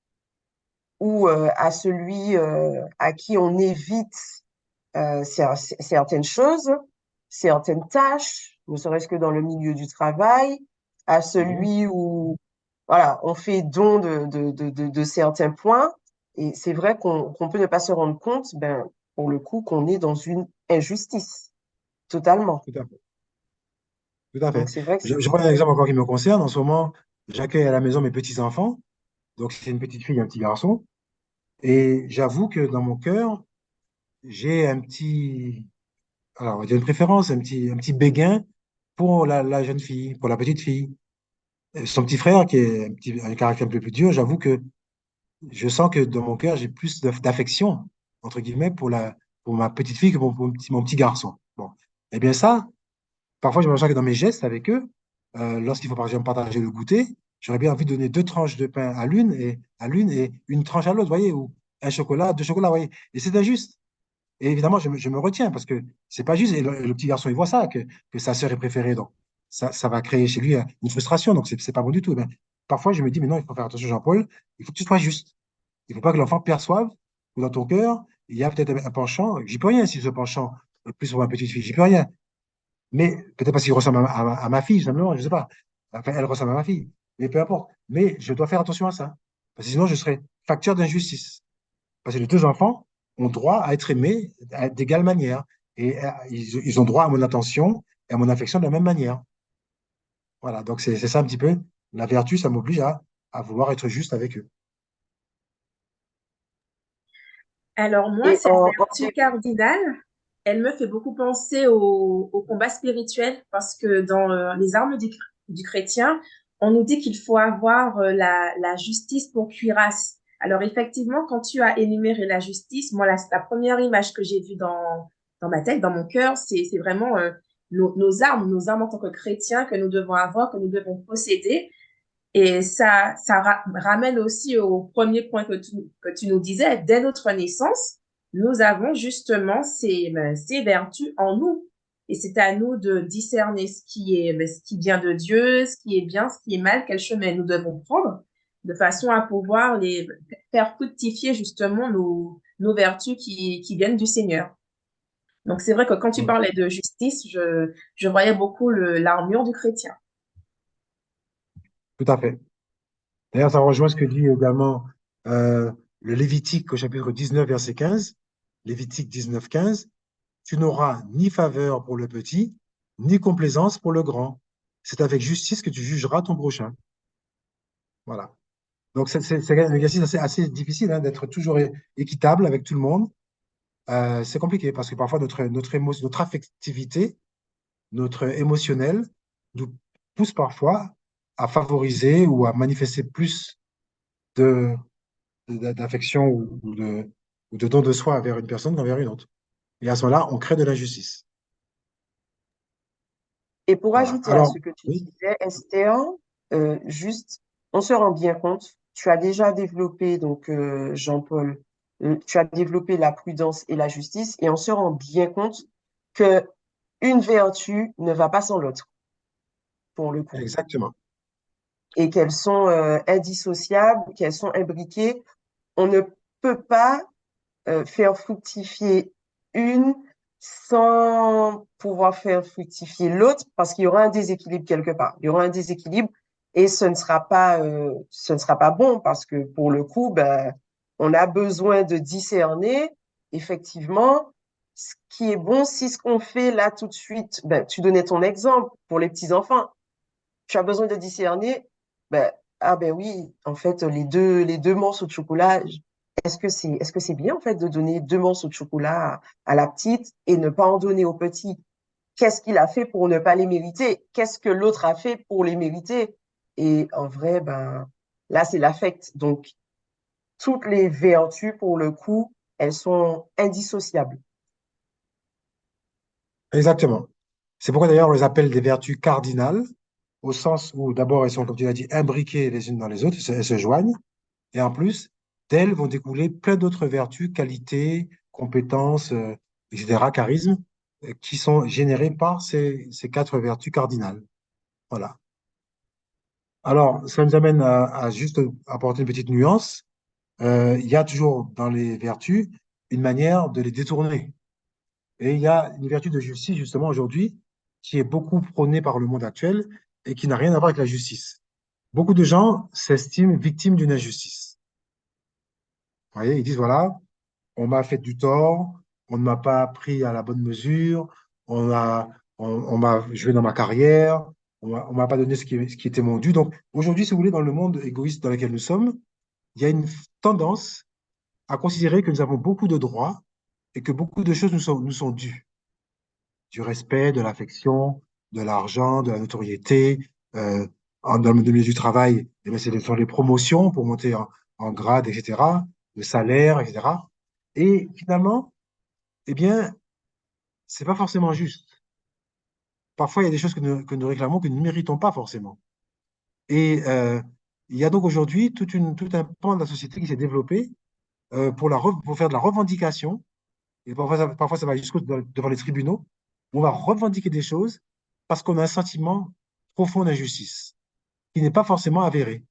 ou à celui à qui on évite certaines choses, certaines tâches, ne serait-ce que dans le milieu du travail, à Mhm. celui où voilà, on fait don de certains points. Et c'est vrai qu'on peut ne pas se rendre compte, ben, pour le coup, qu'on est dans une injustice, totalement. Tout à fait. Tout à Donc, fait. c'est vrai que Je prends un exemple encore qui me concerne. En ce moment, j'accueille à la maison mes petits-enfants. Donc, c'est une petite fille et un petit garçon. Et j'avoue que dans mon cœur, j'ai un petit, alors, on va dire une préférence, un petit béguin pour la jeune fille, pour la petite fille. Son petit frère, qui est un caractère un peu plus dur, j'avoue que je sens que dans mon cœur, j'ai plus d'affection, entre guillemets, pour pour ma petite fille que pour mon petit garçon. Bon. Eh bien, ça, parfois, je me ressens que dans mes gestes avec eux, lorsqu'il faut par exemple partager le goûter, j'aurais bien envie de donner deux tranches de pain à l'une et une tranche à l'autre, voyez, ou un chocolat, deux chocolats, voyez. Et c'est injuste. Et évidemment, je me retiens parce que c'est pas juste. Et le petit garçon, il voit ça, que sa sœur est préférée. Donc, ça va créer chez lui une frustration. Donc, c'est pas bon du tout. Mais parfois, je me dis, mais non, il faut faire attention, Jean-Paul. Il faut que tu sois juste. Il faut pas que l'enfant perçoive que dans ton cœur, il y a peut-être un penchant. J'y peux rien si ce penchant est plus pour ma petite fille. J'y peux rien. Mais peut-être parce qu'il ressemble à ma fille, simplement, je sais pas. Enfin, elle ressemble à ma fille. Mais peu importe. Mais je dois faire attention à ça. Parce que sinon, je serai facteur d'injustice. Parce que les deux enfants ont droit à être aimés d'égale manière. Et ils ont droit à mon attention et à mon affection de la même manière. Voilà, donc c'est ça un petit peu. La vertu, ça m'oblige à vouloir être juste avec eux. Alors moi, Et cette vertu cardinale, elle me fait beaucoup penser au combat spirituel parce que dans les armes du chrétien, on nous dit qu'il faut avoir la justice pour cuirasse. Alors effectivement, quand tu as énuméré la justice, moi, la première image que j'ai vue dans ma tête, dans mon cœur, c'est vraiment nos armes en tant que chrétiens que nous devons avoir, que nous devons posséder. Et ça ramène aussi au premier point que tu nous disais, dès notre naissance, nous avons justement ces vertus en nous. Et c'est à nous de discerner ce qui vient de Dieu, ce qui est bien, ce qui est mal, quel chemin nous devons prendre, de façon à pouvoir les faire fructifier justement nos vertus qui viennent du Seigneur. Donc c'est vrai que quand tu Mm. parlais de justice, je voyais beaucoup l'armure du chrétien. Tout à fait. D'ailleurs, ça rejoint ce que dit également le Lévitique au chapitre 19, verset 15. Lévitique 19, 15. Tu n'auras ni faveur pour le petit, ni complaisance pour le grand. C'est avec justice que tu jugeras ton prochain. Voilà. Donc, c'est un exercice assez difficile hein, d'être toujours équitable avec tout le monde. C'est compliqué parce que parfois notre affectivité, notre émotionnel nous pousse parfois à favoriser ou à manifester plus de, d'affection ou de don de soi vers une personne qu'envers une autre. Et à ce moment-là, on crée de l'injustice. Et pour Voilà. ajouter à Alors, ce que tu oui, disais, Esther, juste, on se rend bien compte, tu as déjà développé, donc Jean-Paul, tu as développé la prudence et la justice, et on se rend bien compte que une vertu ne va pas sans l'autre, pour le coup, exactement. et qu'elles sont indissociables, qu'elles sont imbriquées. On ne peut pas faire fructifier une sans pouvoir faire fructifier l'autre parce qu'il y aura un déséquilibre quelque part. Il y aura un déséquilibre et ce ne sera pas bon parce que pour le coup, ben, on a besoin de discerner effectivement ce qui est bon si ce qu'on fait là tout de suite, ben, tu donnais ton exemple pour les petits enfants. Tu as besoin de discerner, ben, ah ben oui, en fait, les deux morceaux de chocolat, est-ce que c'est bien, en fait, de donner deux morceaux de chocolat à la petite et ne pas en donner au petit? Qu'est-ce qu'il a fait pour ne pas les mériter? Qu'est-ce que l'autre a fait pour les mériter? Et en vrai, ben, là, c'est l'affect. Donc, toutes les vertus, pour le coup, elles sont indissociables. Exactement. C'est pourquoi d'ailleurs on les appelle des vertus cardinales, au sens où d'abord elles sont, comme tu l'as dit, imbriquées les unes dans les autres, elles se joignent, et en plus, d'elles vont découler plein d'autres vertus, qualités, compétences, etc., charismes, qui sont générées par ces quatre vertus cardinales. Voilà. Alors, ça nous amène à juste apporter une petite nuance. Il y a toujours dans les vertus une manière de les détourner. Et il y a une vertu de justice, justement, aujourd'hui, qui est beaucoup prônée par le monde actuel et qui n'a rien à voir avec la justice. Beaucoup de gens s'estiment victimes d'une injustice. Vous voyez, ils disent, voilà, on m'a fait du tort, on ne m'a pas pris à la bonne mesure, on m'a joué dans ma carrière, on m'a pas donné ce qui était mon dû. Donc, aujourd'hui, si vous voulez, dans le monde égoïste dans lequel nous sommes, il y a une tendance à considérer que nous avons beaucoup de droits et que beaucoup de choses nous sont dues. Du respect, de l'affection, de l'argent, de la notoriété. Dans le milieu du travail, eh bien, ce sont les promotions pour monter en grade, etc., le salaire, etc. Et finalement, eh bien, c'est pas forcément juste. Parfois, il y a des choses que nous réclamons que nous ne méritons pas forcément. Et il y a donc aujourd'hui tout un pan de la société qui s'est développé pour faire de la revendication. Et parfois, ça va jusqu'au devant les tribunaux, où on va revendiquer des choses parce qu'on a un sentiment profond d'injustice, qui n'est pas forcément avéré.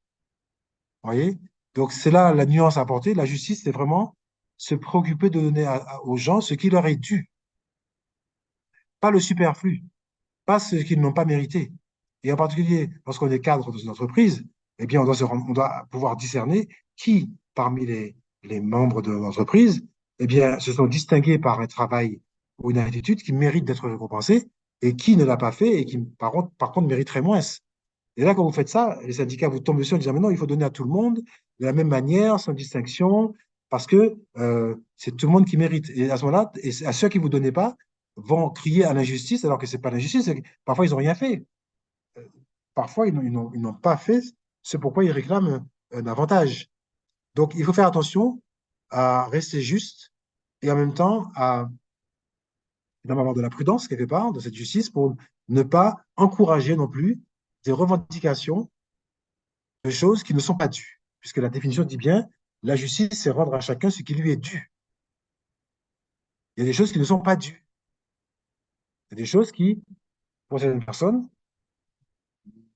Vous voyez? Donc, c'est là la nuance à apporter. La justice, c'est vraiment se préoccuper de donner aux gens ce qui leur est dû, pas le superflu, pas ce qu'ils n'ont pas mérité. Et en particulier, lorsqu'on est cadre dans une entreprise, eh bien, on doit pouvoir discerner qui, parmi les membres de l'entreprise, eh bien, se sont distingués par un travail ou une attitude qui mérite d'être récompensé et qui ne l'a pas fait et qui, par contre, mériterait moins. Et là, quand vous faites ça, les syndicats vous tombent dessus en disant, mais non, il faut donner à tout le monde de la même manière, sans distinction, parce que c'est tout le monde qui mérite. Et à ce moment-là, à ceux qui ne vous donnez pas, vont crier à l'injustice, alors que ce n'est pas l'injustice. Parfois, ils n'ont rien fait. Parfois, ils n'ont pas fait ce pourquoi ils réclament un avantage. Donc, il faut faire attention à rester juste et en même temps à avoir de la prudence quelque part de cette justice pour ne pas encourager non plus des revendications de choses qui ne sont pas dues. Puisque la définition dit bien, la justice, c'est rendre à chacun ce qui lui est dû. Il y a des choses qui ne sont pas dues. Il y a des choses qui, pour certaines personnes,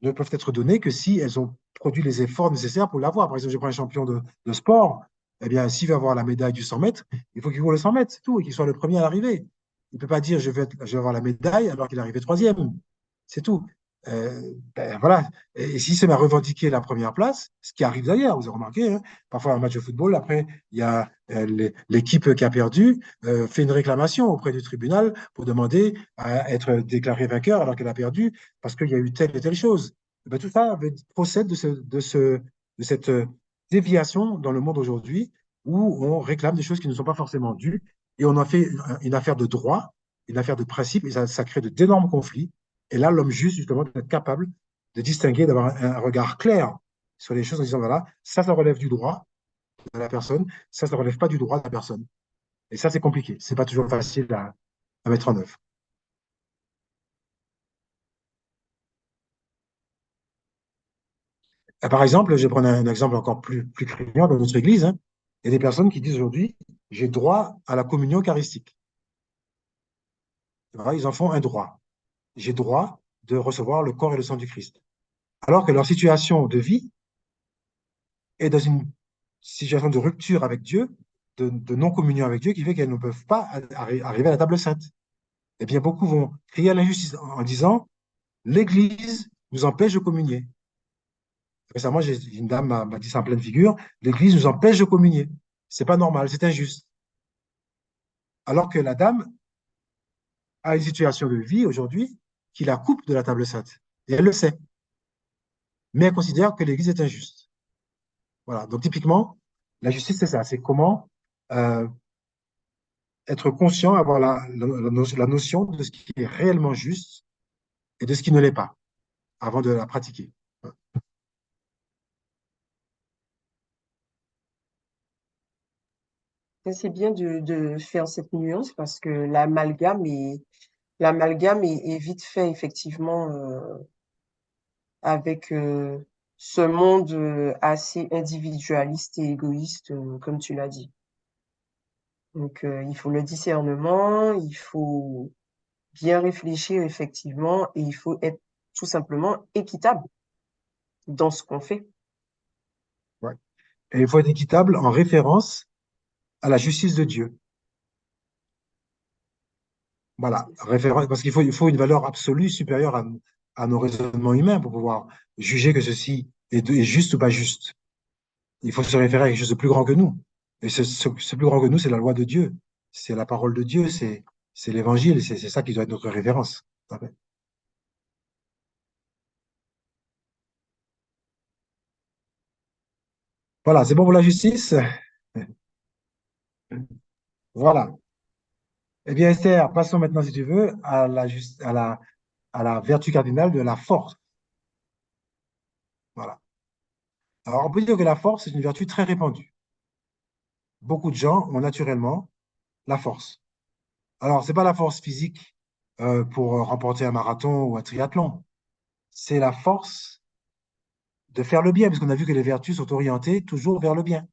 ne peuvent être données que si elles ont produit les efforts nécessaires pour l'avoir. Par exemple, je prends un champion de sport, eh bien, s'il veut avoir la médaille du 100 mètres, il faut qu'il court le 100 mètres, c'est tout, et qu'il soit le premier à l'arrivée. Il ne peut pas dire je vais avoir la médaille alors qu'il est arrivé troisième. C'est tout. Voilà. Et s'il se met à revendiquer la première place, ce qui arrive d'ailleurs, vous avez remarqué, hein, parfois un match de football, après, il y a l'équipe qui a perdu fait une réclamation auprès du tribunal pour demander à être déclaré vainqueur alors qu'elle a perdu parce qu'il y a eu telle et telle chose. Eh ben, tout ça procède de cette déviation dans le monde aujourd'hui où on réclame des choses qui ne sont pas forcément dues et on en fait une affaire de droit, une affaire de principe et ça crée d'énormes conflits. Et là, l'homme juste, justement, doit être capable de distinguer, d'avoir un regard clair sur les choses en disant, voilà, ça relève du droit de la personne, ça ne relève pas du droit de la personne. Et ça, c'est compliqué. C'est pas toujours facile à mettre en œuvre. Par exemple, je vais prendre un exemple encore plus criant dans notre Église, hein. Il y a des personnes qui disent aujourd'hui, j'ai droit à la communion eucharistique. Voilà, ils en font un droit. J'ai droit de recevoir le corps et le sang du Christ. Alors que leur situation de vie est dans une situation de rupture avec Dieu, de non-communion avec Dieu, qui fait qu'elles ne peuvent pas arriver à la table sainte. Eh bien, beaucoup vont crier à l'injustice en disant, l'Église nous empêche de communier. Récemment, une dame m'a dit ça en pleine figure, l'Église nous empêche de communier. C'est pas normal, c'est injuste. Alors que la dame a une situation de vie aujourd'hui qui la coupe de la table sainte. Et elle le sait. Mais elle considère que l'Église est injuste. Voilà. Donc, typiquement, la justice, c'est ça. C'est comment euh, être conscient, avoir la notion de ce qui est réellement juste et de ce qui ne l'est pas avant de la pratiquer. C'est bien de faire cette nuance parce que l'amalgame est vite fait, effectivement, avec ce monde assez individualiste et égoïste, comme tu l'as dit. Donc, il faut le discernement, il faut bien réfléchir, effectivement, et il faut être tout simplement équitable dans ce qu'on fait. Ouais. Et il faut être équitable en référence à la justice de Dieu. Voilà, référence, parce qu'il faut une valeur absolue supérieure à nos raisonnements humains pour pouvoir juger que ceci est juste ou pas juste. Il faut se référer à quelque chose de plus grand que nous. Et ce plus grand que nous, c'est la loi de Dieu. C'est la parole de Dieu, c'est l'évangile, c'est ça qui doit être notre référence. Voilà, c'est bon pour la justice? Voilà. Eh bien, Esther, passons maintenant, si tu veux, à la vertu cardinale de la force. Voilà. Alors, on peut dire que la force est une vertu très répandue. Beaucoup de gens ont naturellement la force. Alors, c'est pas la force physique pour remporter un marathon ou un triathlon. C'est la force de faire le bien, parce qu'on a vu que les vertus sont orientées toujours vers le bien.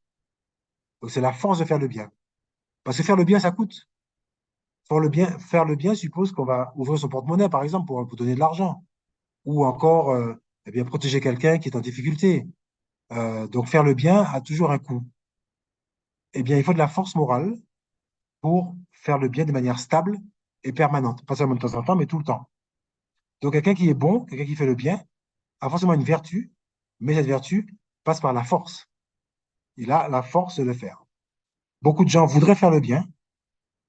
Donc, c'est la force de faire le bien. Parce que faire le bien, ça coûte. Faire le bien suppose qu'on va ouvrir son porte-monnaie, par exemple, pour donner de l'argent. Ou encore, eh bien, protéger quelqu'un qui est en difficulté. Donc, faire le bien a toujours un coût. Eh bien, il faut de la force morale pour faire le bien de manière stable et permanente. Pas seulement de temps en temps, mais tout le temps. Donc, quelqu'un qui est bon, quelqu'un qui fait le bien, a forcément une vertu, mais cette vertu passe par la force. Il a la force de le faire. Beaucoup de gens voudraient faire le bien,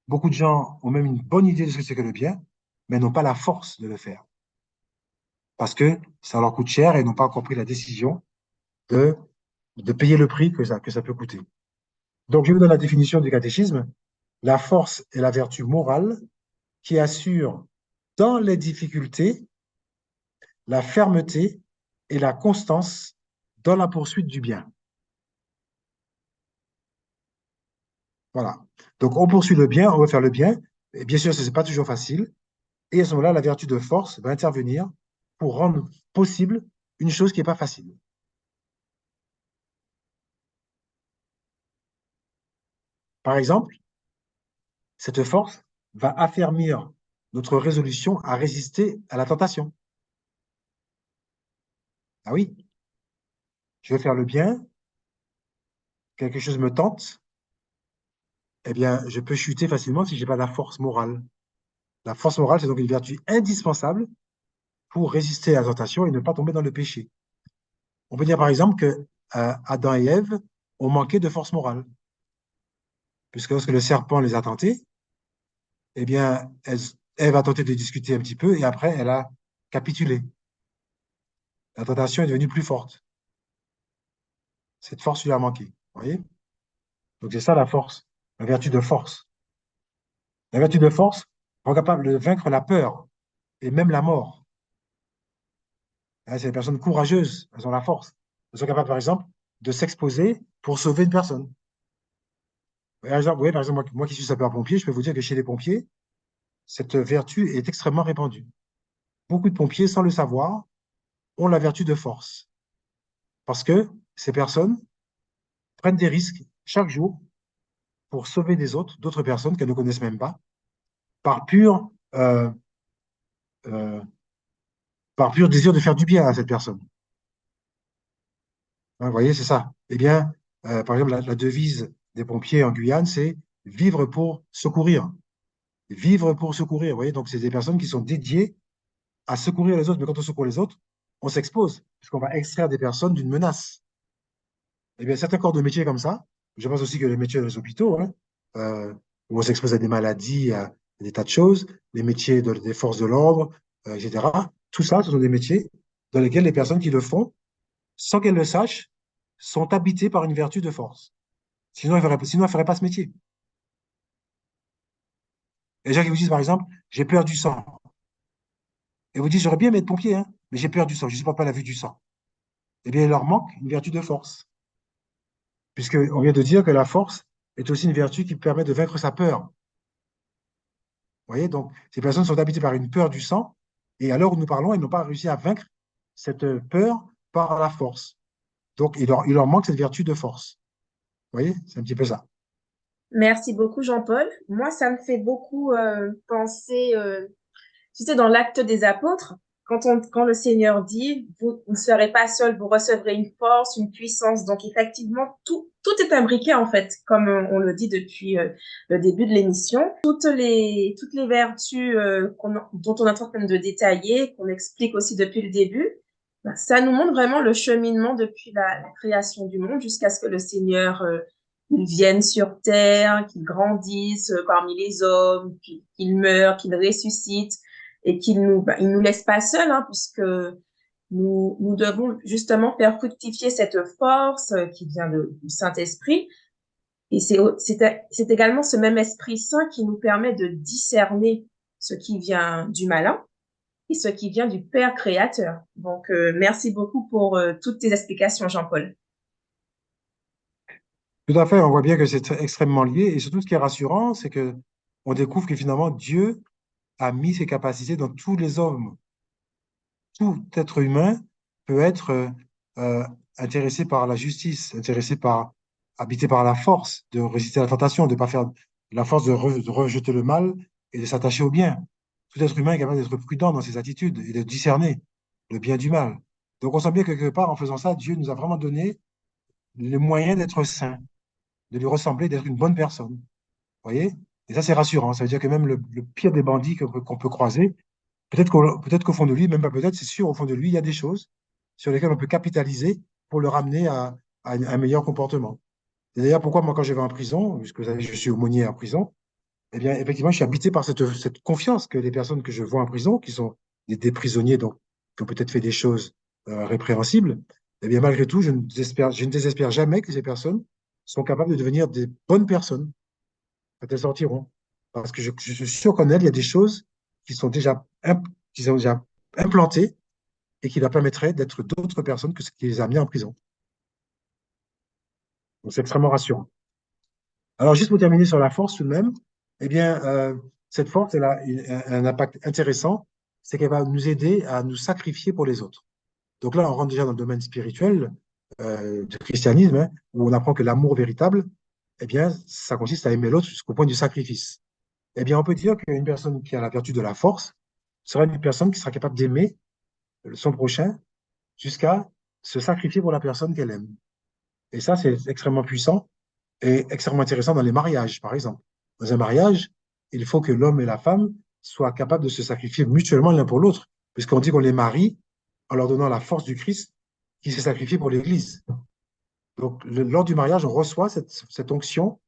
beaucoup de gens ont même une bonne idée de ce que c'est que le bien, mais n'ont pas la force de le faire. Parce que ça leur coûte cher et n'ont pas encore pris la décision de, de payer le prix que ça peut coûter. Donc, je vous donne la définition du catéchisme. La force est la vertu morale qui assure dans les difficultés la fermeté et la constance dans la poursuite du bien. Voilà. Donc, on poursuit le bien, on veut faire le bien. Et bien sûr, ce n'est pas toujours facile. Et à ce moment-là, la vertu de force va intervenir pour rendre possible une chose qui n'est pas facile. Par exemple, cette force va affermir notre résolution à résister à la tentation. Ah oui, je veux faire le bien, quelque chose me tente, eh bien, je peux chuter facilement si je n'ai pas la force morale. La force morale, c'est donc une vertu indispensable pour résister à la tentation et ne pas tomber dans le péché. On peut dire par exemple que Adam et Ève ont manqué de force morale, puisque lorsque le serpent les a tentés, eh bien, Ève a tenté de discuter un petit peu et après, elle a capitulé. La tentation est devenue plus forte. Cette force lui a manqué. Vous voyez? Donc c'est ça la force, la vertu de force. La vertu de force rend capable de vaincre la peur et même la mort. Hein, c'est des personnes courageuses, elles ont la force. Elles sont capables, par exemple, de s'exposer pour sauver une personne. Par exemple, oui, par exemple, moi qui suis sapeur-pompier, je peux vous dire que chez les pompiers, cette vertu est extrêmement répandue. Beaucoup de pompiers, sans le savoir, ont la vertu de force. Parce que ces personnes prennent des risques chaque jour pour sauver d'autres personnes qu'elles ne connaissent même pas, par pur, euh, euh, par pur désir de faire du bien à cette personne. Hein, vous voyez, c'est ça. Eh bien, par exemple, la devise des pompiers en Guyane, c'est vivre pour secourir. Vivre pour secourir. Vous voyez, donc c'est des personnes qui sont dédiées à secourir les autres. Mais quand on secourt les autres, on s'expose, puisqu'on va extraire des personnes d'une menace. Eh bien, certains corps de métier comme ça, je pense aussi que les métiers dans les hôpitaux, hein, euh, où on s'expose à des maladies, à des tas de choses, les métiers des forces de l'ordre, etc. Tout ça, ce sont des métiers dans lesquels les personnes qui le font, sans qu'elles le sachent, sont habitées par une vertu de force. Sinon, elles ne feraient pas ce métier. Les gens qui vous disent, par exemple, j'ai peur du sang. Et vous dites, j'aurais bien aimé être pompier, hein, mais j'ai peur du sang, je ne supporte pas la vue du sang. Eh bien, il leur manque une vertu de force. Puisqu'on vient de dire que la force est aussi une vertu qui permet de vaincre sa peur. Vous voyez, donc, ces personnes sont habitées par une peur du sang, et à l'heure où nous parlons, elles n'ont pas réussi à vaincre cette peur par la force. Donc, il leur manque cette vertu de force. Vous voyez, c'est un petit peu ça. Merci beaucoup, Jean-Paul. Moi, ça me fait beaucoup penser, tu sais, dans l'acte des apôtres, quand le Seigneur dit, vous ne serez pas seul, vous recevrez une force, une puissance. Donc, effectivement, tout est imbriqué, en fait, comme on le dit depuis le début de l'émission. Toutes les vertus dont on est en train de détailler, qu'on explique aussi depuis le début, ben, ça nous montre vraiment le cheminement depuis la création du monde jusqu'à ce que le Seigneur il vienne sur terre, qu'il grandisse parmi les hommes, qu'il meure, qu'il ressuscite et il nous laisse pas seuls, hein, puisque nous devons justement faire fructifier cette force qui vient du Saint-Esprit. Et c'est également ce même Esprit Saint qui nous permet de discerner ce qui vient du malin et ce qui vient du Père créateur. Donc, merci beaucoup pour toutes tes explications, Jean-Paul. Tout à fait, on voit bien que c'est extrêmement lié. Et surtout, ce qui est rassurant, c'est que on découvre que finalement, Dieu a mis ses capacités dans tous les hommes. Tout être humain peut être euh, intéressé par la justice, habité par la force de résister à la tentation, de pas faire la force de rejeter le mal et de s'attacher au bien. Tout être humain est capable d'être prudent dans ses attitudes et de discerner le bien du mal. Donc on sent bien que quelque part, en faisant ça, Dieu nous a vraiment donné les moyens d'être saints, de lui ressembler, d'être une bonne personne. Vous voyez? Et ça, c'est rassurant. Ça veut dire que même le pire des bandits qu'on peut croiser, peut-être qu'au fond de lui, même pas peut-être, c'est sûr, au fond de lui, il y a des choses sur lesquelles on peut capitaliser pour le ramener à un meilleur comportement. Et d'ailleurs, pourquoi moi, quand je vais en prison, puisque vous savez, je suis aumônier en prison, eh bien, effectivement, je suis habité par cette confiance que les personnes que je vois en prison, qui sont des prisonniers, donc, qui ont peut-être fait des choses répréhensibles, eh bien, malgré tout, je ne désespère jamais que ces personnes sont capables de devenir des bonnes personnes quand elles sortiront. Parce que je suis sûr qu'en elles, il y a des choses qui sont qui sont déjà implantées et qui leur permettraient d'être d'autres personnes que ce qui les a mis en prison. Donc, c'est extrêmement rassurant. Alors, juste pour terminer sur la force tout de même, eh bien, cette force, elle a un impact intéressant, c'est qu'elle va nous aider à nous sacrifier pour les autres. Donc là, on rentre déjà dans le domaine spirituel du christianisme, hein, où on apprend que l'amour véritable, eh bien, ça consiste à aimer l'autre jusqu'au point du sacrifice. Eh bien, on peut dire qu'une personne qui a la vertu de la force sera une personne qui sera capable d'aimer son prochain jusqu'à se sacrifier pour la personne qu'elle aime. Et ça, c'est extrêmement puissant et extrêmement intéressant dans les mariages, par exemple. Dans un mariage, il faut que l'homme et la femme soient capables de se sacrifier mutuellement l'un pour l'autre, puisqu'on dit qu'on les marie en leur donnant la force du Christ qui s'est sacrifié pour l'Église. Donc, lors du mariage, on reçoit cette onction,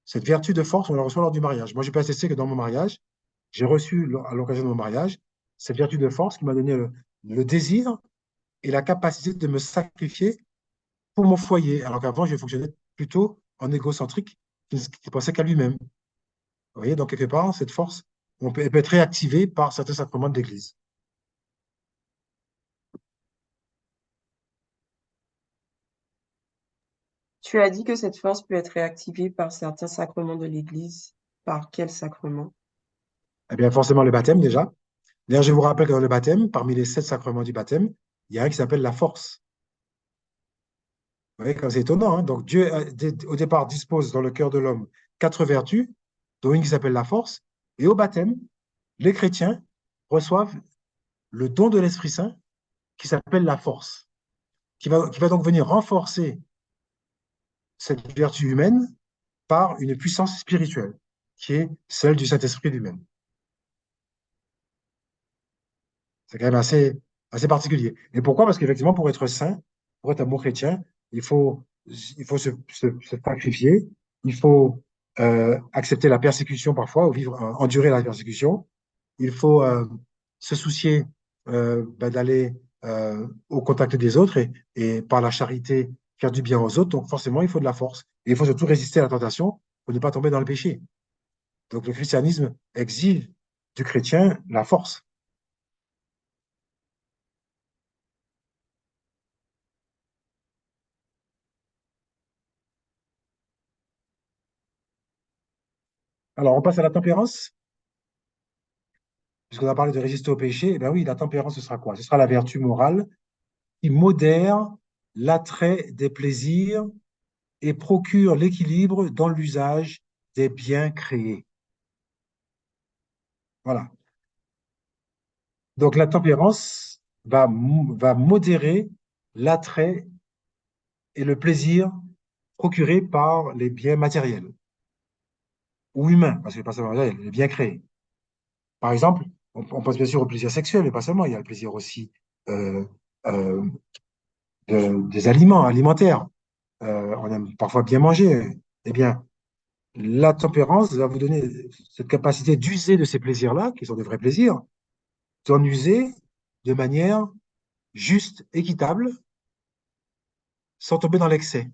cette vertu de force, on la reçoit lors du mariage. Moi, je peux attester que dans mon mariage, j'ai reçu à l'occasion de mon mariage cette vertu de force qui m'a donné le désir et la capacité de me sacrifier pour mon foyer, alors qu'avant, je fonctionnais plutôt en égocentrique, qui pensait qu'à lui-même. Vous voyez, donc quelque part, cette force, elle peut être réactivée par certains sacrements de l'Église. Tu as dit que cette force peut être réactivée par certains sacrements de l'Église. Par quel sacrement? Eh bien, forcément, le baptême, déjà. D'ailleurs, je vous rappelle que dans le baptême, parmi les 7 sacrements du baptême, il y a un qui s'appelle la force. Vous voyez, c'est étonnant, hein. Donc, Dieu, au départ, dispose dans le cœur de l'homme 4 vertus, dont une qui s'appelle la force. Et au baptême, les chrétiens reçoivent le don de l'Esprit Saint qui s'appelle la force, qui va donc venir renforcer cette vertu humaine par une puissance spirituelle, qui est celle du Saint-Esprit lui-même. C'est quand même assez particulier. Et pourquoi? Parce qu'effectivement, pour être saint, pour être un bon chrétien, il faut se sacrifier, il faut accepter la persécution parfois, ou vivre, endurer la persécution. Il faut se soucier d'aller au contact des autres et par la charité faire du bien aux autres. Donc forcément, il faut de la force. Et il faut surtout résister à la tentation pour ne pas tomber dans le péché. Donc le christianisme exige du chrétien la force. Alors on passe à la tempérance, puisqu'on a parlé de résister au péché. Eh bien oui, la tempérance, ce sera quoi? Ce sera la vertu morale qui modère l'attrait des plaisirs et procure l'équilibre dans l'usage des biens créés. Voilà. Donc la tempérance va modérer l'attrait et le plaisir procurés par les biens matériels ou humains, parce que pas seulement matériels, les biens créés. Par exemple, on pense bien sûr au plaisir sexuel, mais pas seulement, il y a le plaisir aussi euh, euh, des aliments alimentaires. On aime parfois bien manger. Eh bien, la tempérance va vous donner cette capacité d'user de ces plaisirs-là, qui sont de vrais plaisirs, d'en user de manière juste, équitable, sans tomber dans l'excès.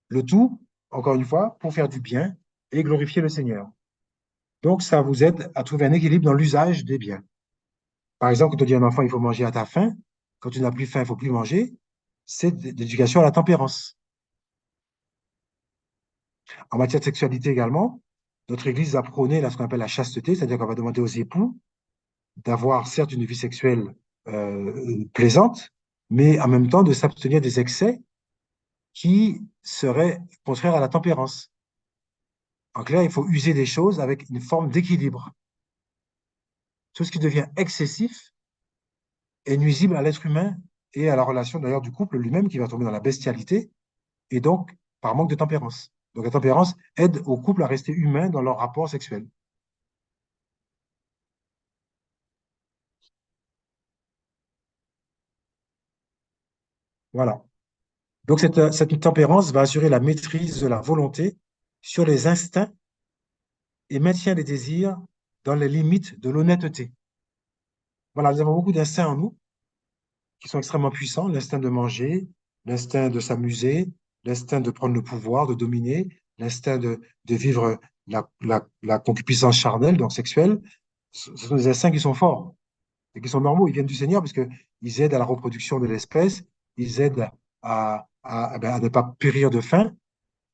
Le tout, encore une fois, pour faire du bien et glorifier le Seigneur. Donc, ça vous aide à trouver un équilibre dans l'usage des biens. Par exemple, quand on dit à un enfant, il faut manger à ta faim, quand tu n'as plus faim, il ne faut plus manger, c'est l'éducation à la tempérance. En matière de sexualité également, notre Église a prôné là, ce qu'on appelle la chasteté, c'est-à-dire qu'on va demander aux époux d'avoir certes une vie sexuelle plaisante, mais en même temps de s'abstenir des excès qui seraient contraires à la tempérance. En clair, il faut user des choses avec une forme d'équilibre. Tout ce qui devient excessif est nuisible à l'être humain et à la relation d'ailleurs du couple lui-même qui va tomber dans la bestialité et donc par manque de tempérance. Donc la tempérance aide au couple à rester humain dans leur rapport sexuel. Voilà. Donc cette tempérance va assurer la maîtrise de la volonté sur les instincts et maintient les désirs dans les limites de l'honnêteté. Voilà, nous avons beaucoup d'instincts en nous qui sont extrêmement puissants, l'instinct de manger, l'instinct de s'amuser, l'instinct de prendre le pouvoir, de dominer, l'instinct de vivre la concupiscence charnelle, donc sexuelle. Ce sont des instincts qui sont forts et qui sont normaux. Ils viennent du Seigneur parce qu'ils aident à la reproduction de l'espèce, ils aident à ne pas périr de faim.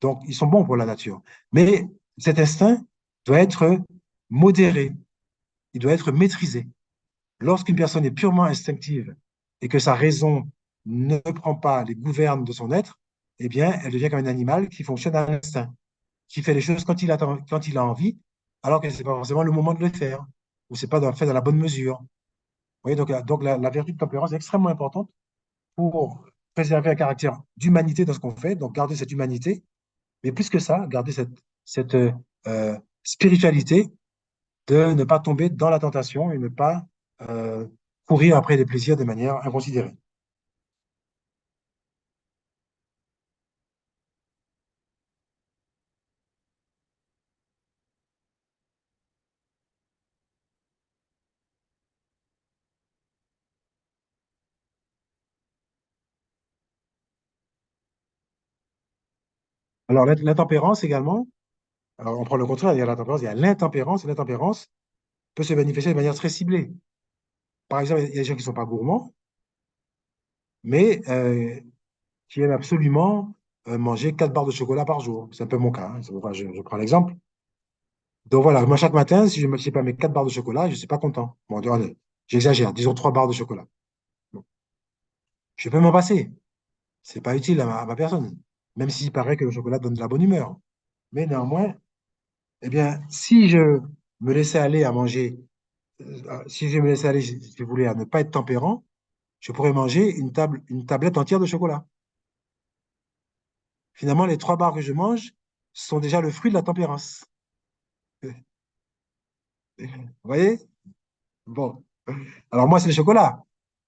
Donc, ils sont bons pour la nature. Mais cet instinct doit être modéré, il doit être maîtrisé. Lorsqu'une personne est purement instinctive et que sa raison ne prend pas les gouvernes de son être, eh bien, elle devient comme un animal qui fonctionne à l'instinct, qui fait les choses quand il a envie, alors que ce n'est pas forcément le moment de le faire, ou ce n'est pas fait dans la bonne mesure. Vous voyez, donc la vertu de tempérance est extrêmement importante pour préserver un caractère d'humanité dans ce qu'on fait, donc garder cette humanité, mais plus que ça, garder cette spiritualité de ne pas tomber dans la tentation et ne pas euh, courir après les plaisirs de manière inconsidérée. Alors, l'intempérance également, alors on prend le contraire, il y a la tempérance, il y a l'intempérance, et l'intempérance peut se manifester de manière très ciblée. Par exemple, il y a des gens qui ne sont pas gourmands, mais qui aiment absolument manger 4 barres de chocolat par jour. C'est un peu mon cas, hein. Enfin, je prends l'exemple. Donc voilà, moi chaque matin, si je ne me fais pas mes 4 barres de chocolat, je ne suis pas content. Bon, allez, j'exagère, disons 3 barres de chocolat. Bon, je peux m'en passer. C'est pas utile à ma personne, même s'il paraît que le chocolat donne de la bonne humeur. Mais néanmoins, eh bien, si je me laissais aller à manger, si je me laissais aller, si je voulais, à ne pas être tempérant, je pourrais manger une tablette entière de chocolat. Finalement, les 3 barres que je mange sont déjà le fruit de la tempérance. Vous voyez? Bon. Alors moi, c'est le chocolat.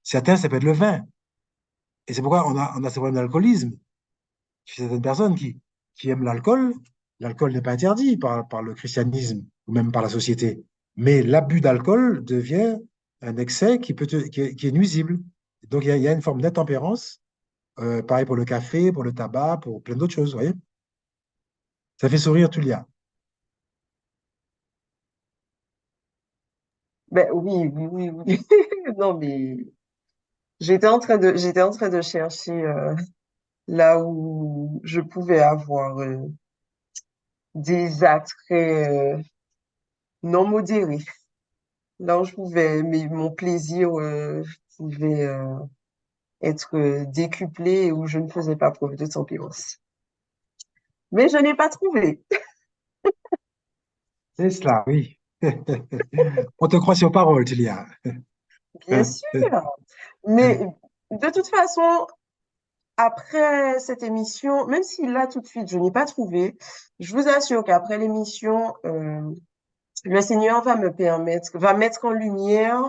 Certains, ça peut être le vin. Et c'est pourquoi on a ce problème d'alcoolisme. Chez certaines personnes qui aiment l'alcool, l'alcool n'est pas interdit par le christianisme ou même par la société. Mais l'abus d'alcool devient un excès qui est nuisible. Donc il y a une forme d'intempérance, pareil pour le café, pour le tabac, pour plein d'autres choses, vous voyez. Ça fait sourire Tulia. Ben oui, oui, oui, oui. Non, mais j'étais en train de chercher là où je pouvais avoir des attraits non modérés. Là où je pouvais, mais mon plaisir pouvait être décuplé et où je ne faisais pas preuve de tempérance. Mais je n'ai pas trouvé. C'est cela, oui. On te croit sur parole, Tulia. Bien sûr. Mais de toute façon, après cette émission, même si là tout de suite je n'ai pas trouvé, je vous assure qu'après l'émission, le Seigneur va mettre en lumière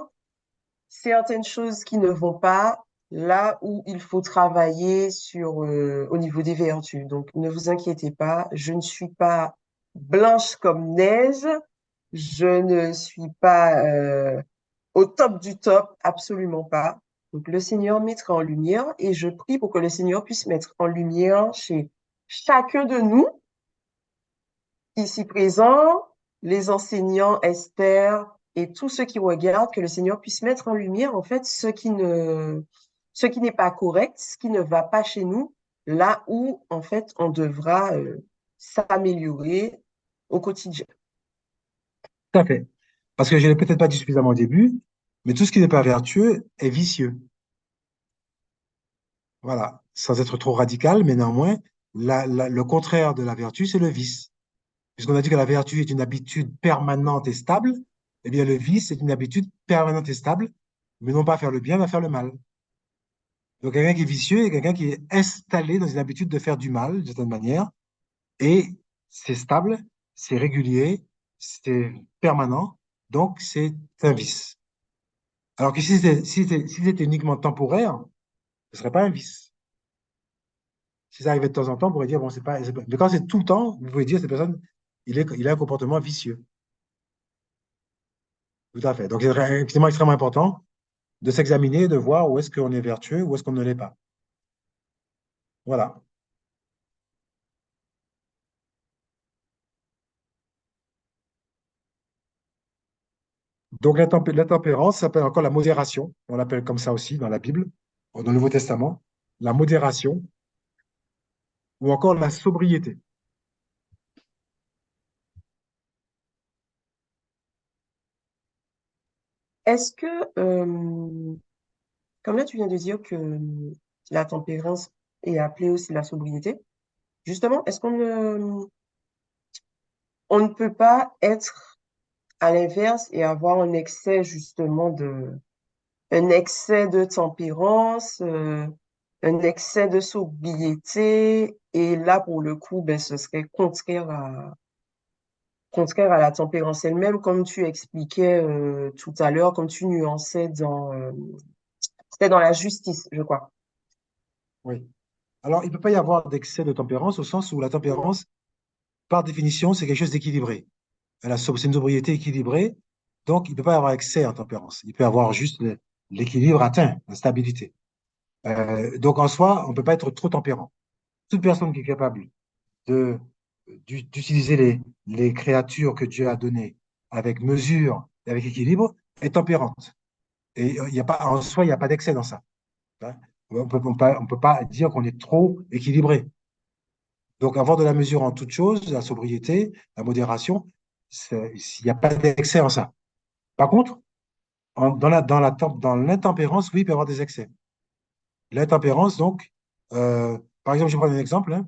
certaines choses qui ne vont pas, là où il faut travailler au niveau des vertus. Donc, ne vous inquiétez pas, je ne suis pas blanche comme neige, je ne suis pas au top du top, absolument pas. Donc, le Seigneur mettra en lumière et je prie pour que le Seigneur puisse mettre en lumière chez chacun de nous, ici présents, les enseignants, Esther et tous ceux qui regardent, que le Seigneur puisse mettre en lumière, en fait, ce qui n'est pas correct, ce qui ne va pas chez nous, là où, en fait, on devra s'améliorer au quotidien. Tout à fait. Parce que je ne l'ai peut-être pas dit suffisamment au début, mais tout ce qui n'est pas vertueux est vicieux. Voilà. Sans être trop radical, mais néanmoins, le contraire de la vertu, c'est le vice. Puisqu'on a dit que la vertu est une habitude permanente et stable, eh bien, le vice est une habitude permanente et stable, mais non pas faire le bien, mais faire le mal. Donc, quelqu'un qui est vicieux est quelqu'un qui est installé dans une habitude de faire du mal, d'une certaine manière, et c'est stable, c'est régulier, c'est permanent, donc c'est un vice. Alors que si c'était uniquement temporaire, ce ne serait pas un vice. Si ça arrivait de temps en temps, on pourrait dire, bon, mais quand c'est tout le temps, vous pouvez dire, cette personne, il a un comportement vicieux. Tout à fait. Donc, c'est extrêmement important de s'examiner, de voir où est-ce qu'on est vertueux, où est-ce qu'on ne l'est pas. Voilà. Donc, la tempérance s'appelle encore la modération. On l'appelle comme ça aussi dans la Bible, dans le Nouveau Testament. La modération ou encore la sobriété. Est-ce que, comme là, tu viens de dire que la tempérance est appelée aussi la sobriété, justement, est-ce on ne peut pas être à l'inverse et avoir un excès de tempérance, un excès de sobriété, et là, pour le coup, ben, ce serait contraire à la tempérance elle-même, comme tu expliquais tout à l'heure, comme tu nuançais c'était dans la justice, je crois. Oui. Alors, il ne peut pas y avoir d'excès de tempérance au sens où la tempérance, par définition, c'est quelque chose d'équilibré. C'est une sobriété équilibrée, donc il ne peut pas y avoir excès en tempérance. Il peut y avoir juste l'équilibre atteint, la stabilité. Donc, en soi, on ne peut pas être trop tempérant. Toute personne qui est capable de, d'utiliser les créatures que Dieu a données avec mesure et avec équilibre est tempérante. Et il y a pas, en soi, il n'y a pas d'excès dans ça. Hein. On peut pas dire qu'on est trop équilibré. Donc, avoir de la mesure en toute chose, la sobriété, la modération, il n'y a pas d'excès en ça. Par contre, dans l'intempérance, oui, il peut y avoir des excès. L'intempérance, donc, par exemple, je vais prendre un exemple,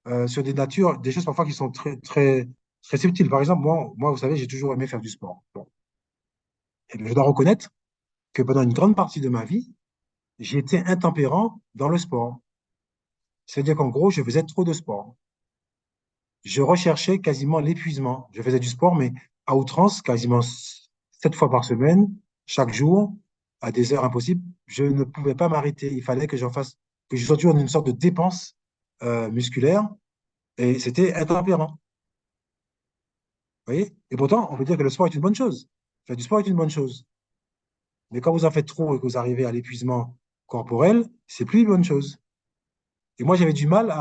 hein, sur des natures, des choses parfois qui sont très subtiles. Par exemple, vous savez, j'ai toujours aimé faire du sport. Bon. Et je dois reconnaître que pendant une grande partie de ma vie, j'ai été intempérant dans le sport. C'est-à-dire qu'en gros, je faisais trop de sport. Je recherchais quasiment l'épuisement. Je faisais du sport, mais à outrance, quasiment 7 fois par semaine, chaque jour, à des heures impossibles. Je ne pouvais pas m'arrêter. Il fallait que je sois toujours dans une sorte de dépense musculaire, et c'était intempérant. Vous voyez? Et pourtant, on peut dire que le sport est une bonne chose. Faire du sport est une bonne chose. Mais quand vous en faites trop et que vous arrivez à l'épuisement corporel, c'est plus une bonne chose. Et moi, j'avais du mal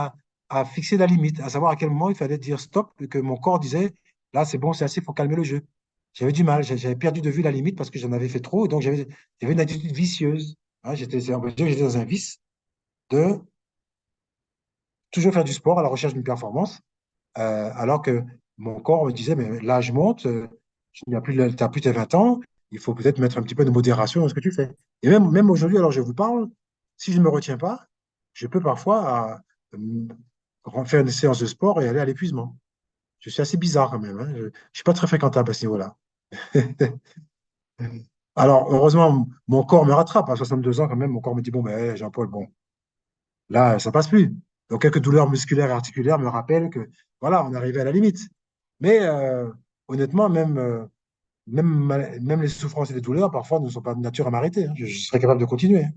à fixer la limite, à savoir à quel moment il fallait dire stop, et que mon corps disait, là, c'est bon, c'est assez, il faut calmer le jeu. J'avais du mal, j'avais perdu de vue la limite parce que j'en avais fait trop, et donc j'avais une attitude vicieuse. Hein, on peut dire que j'étais dans un vice de toujours faire du sport à la recherche d'une performance, alors que mon corps me disait, mais l'âge monte, tu n'as plus tes 20 ans, il faut peut-être mettre un petit peu de modération dans ce que tu fais. Et même aujourd'hui, alors je vous parle, si je ne me retiens pas, je peux parfois faire une séance de sport et aller à l'épuisement. Je suis assez bizarre quand même, hein. Je ne suis pas très fréquentable à ce niveau-là. Alors, heureusement, mon corps me rattrape. À 62 ans, quand même, mon corps me dit, bon, ben, Jean-Paul, bon, là, ça passe plus. Donc, quelques douleurs musculaires et articulaires me rappellent que, voilà, on est arrivé à la limite. Mais honnêtement, même les souffrances et les douleurs, parfois, ne sont pas de nature à m'arrêter, hein. Je serais capable de continuer, hein.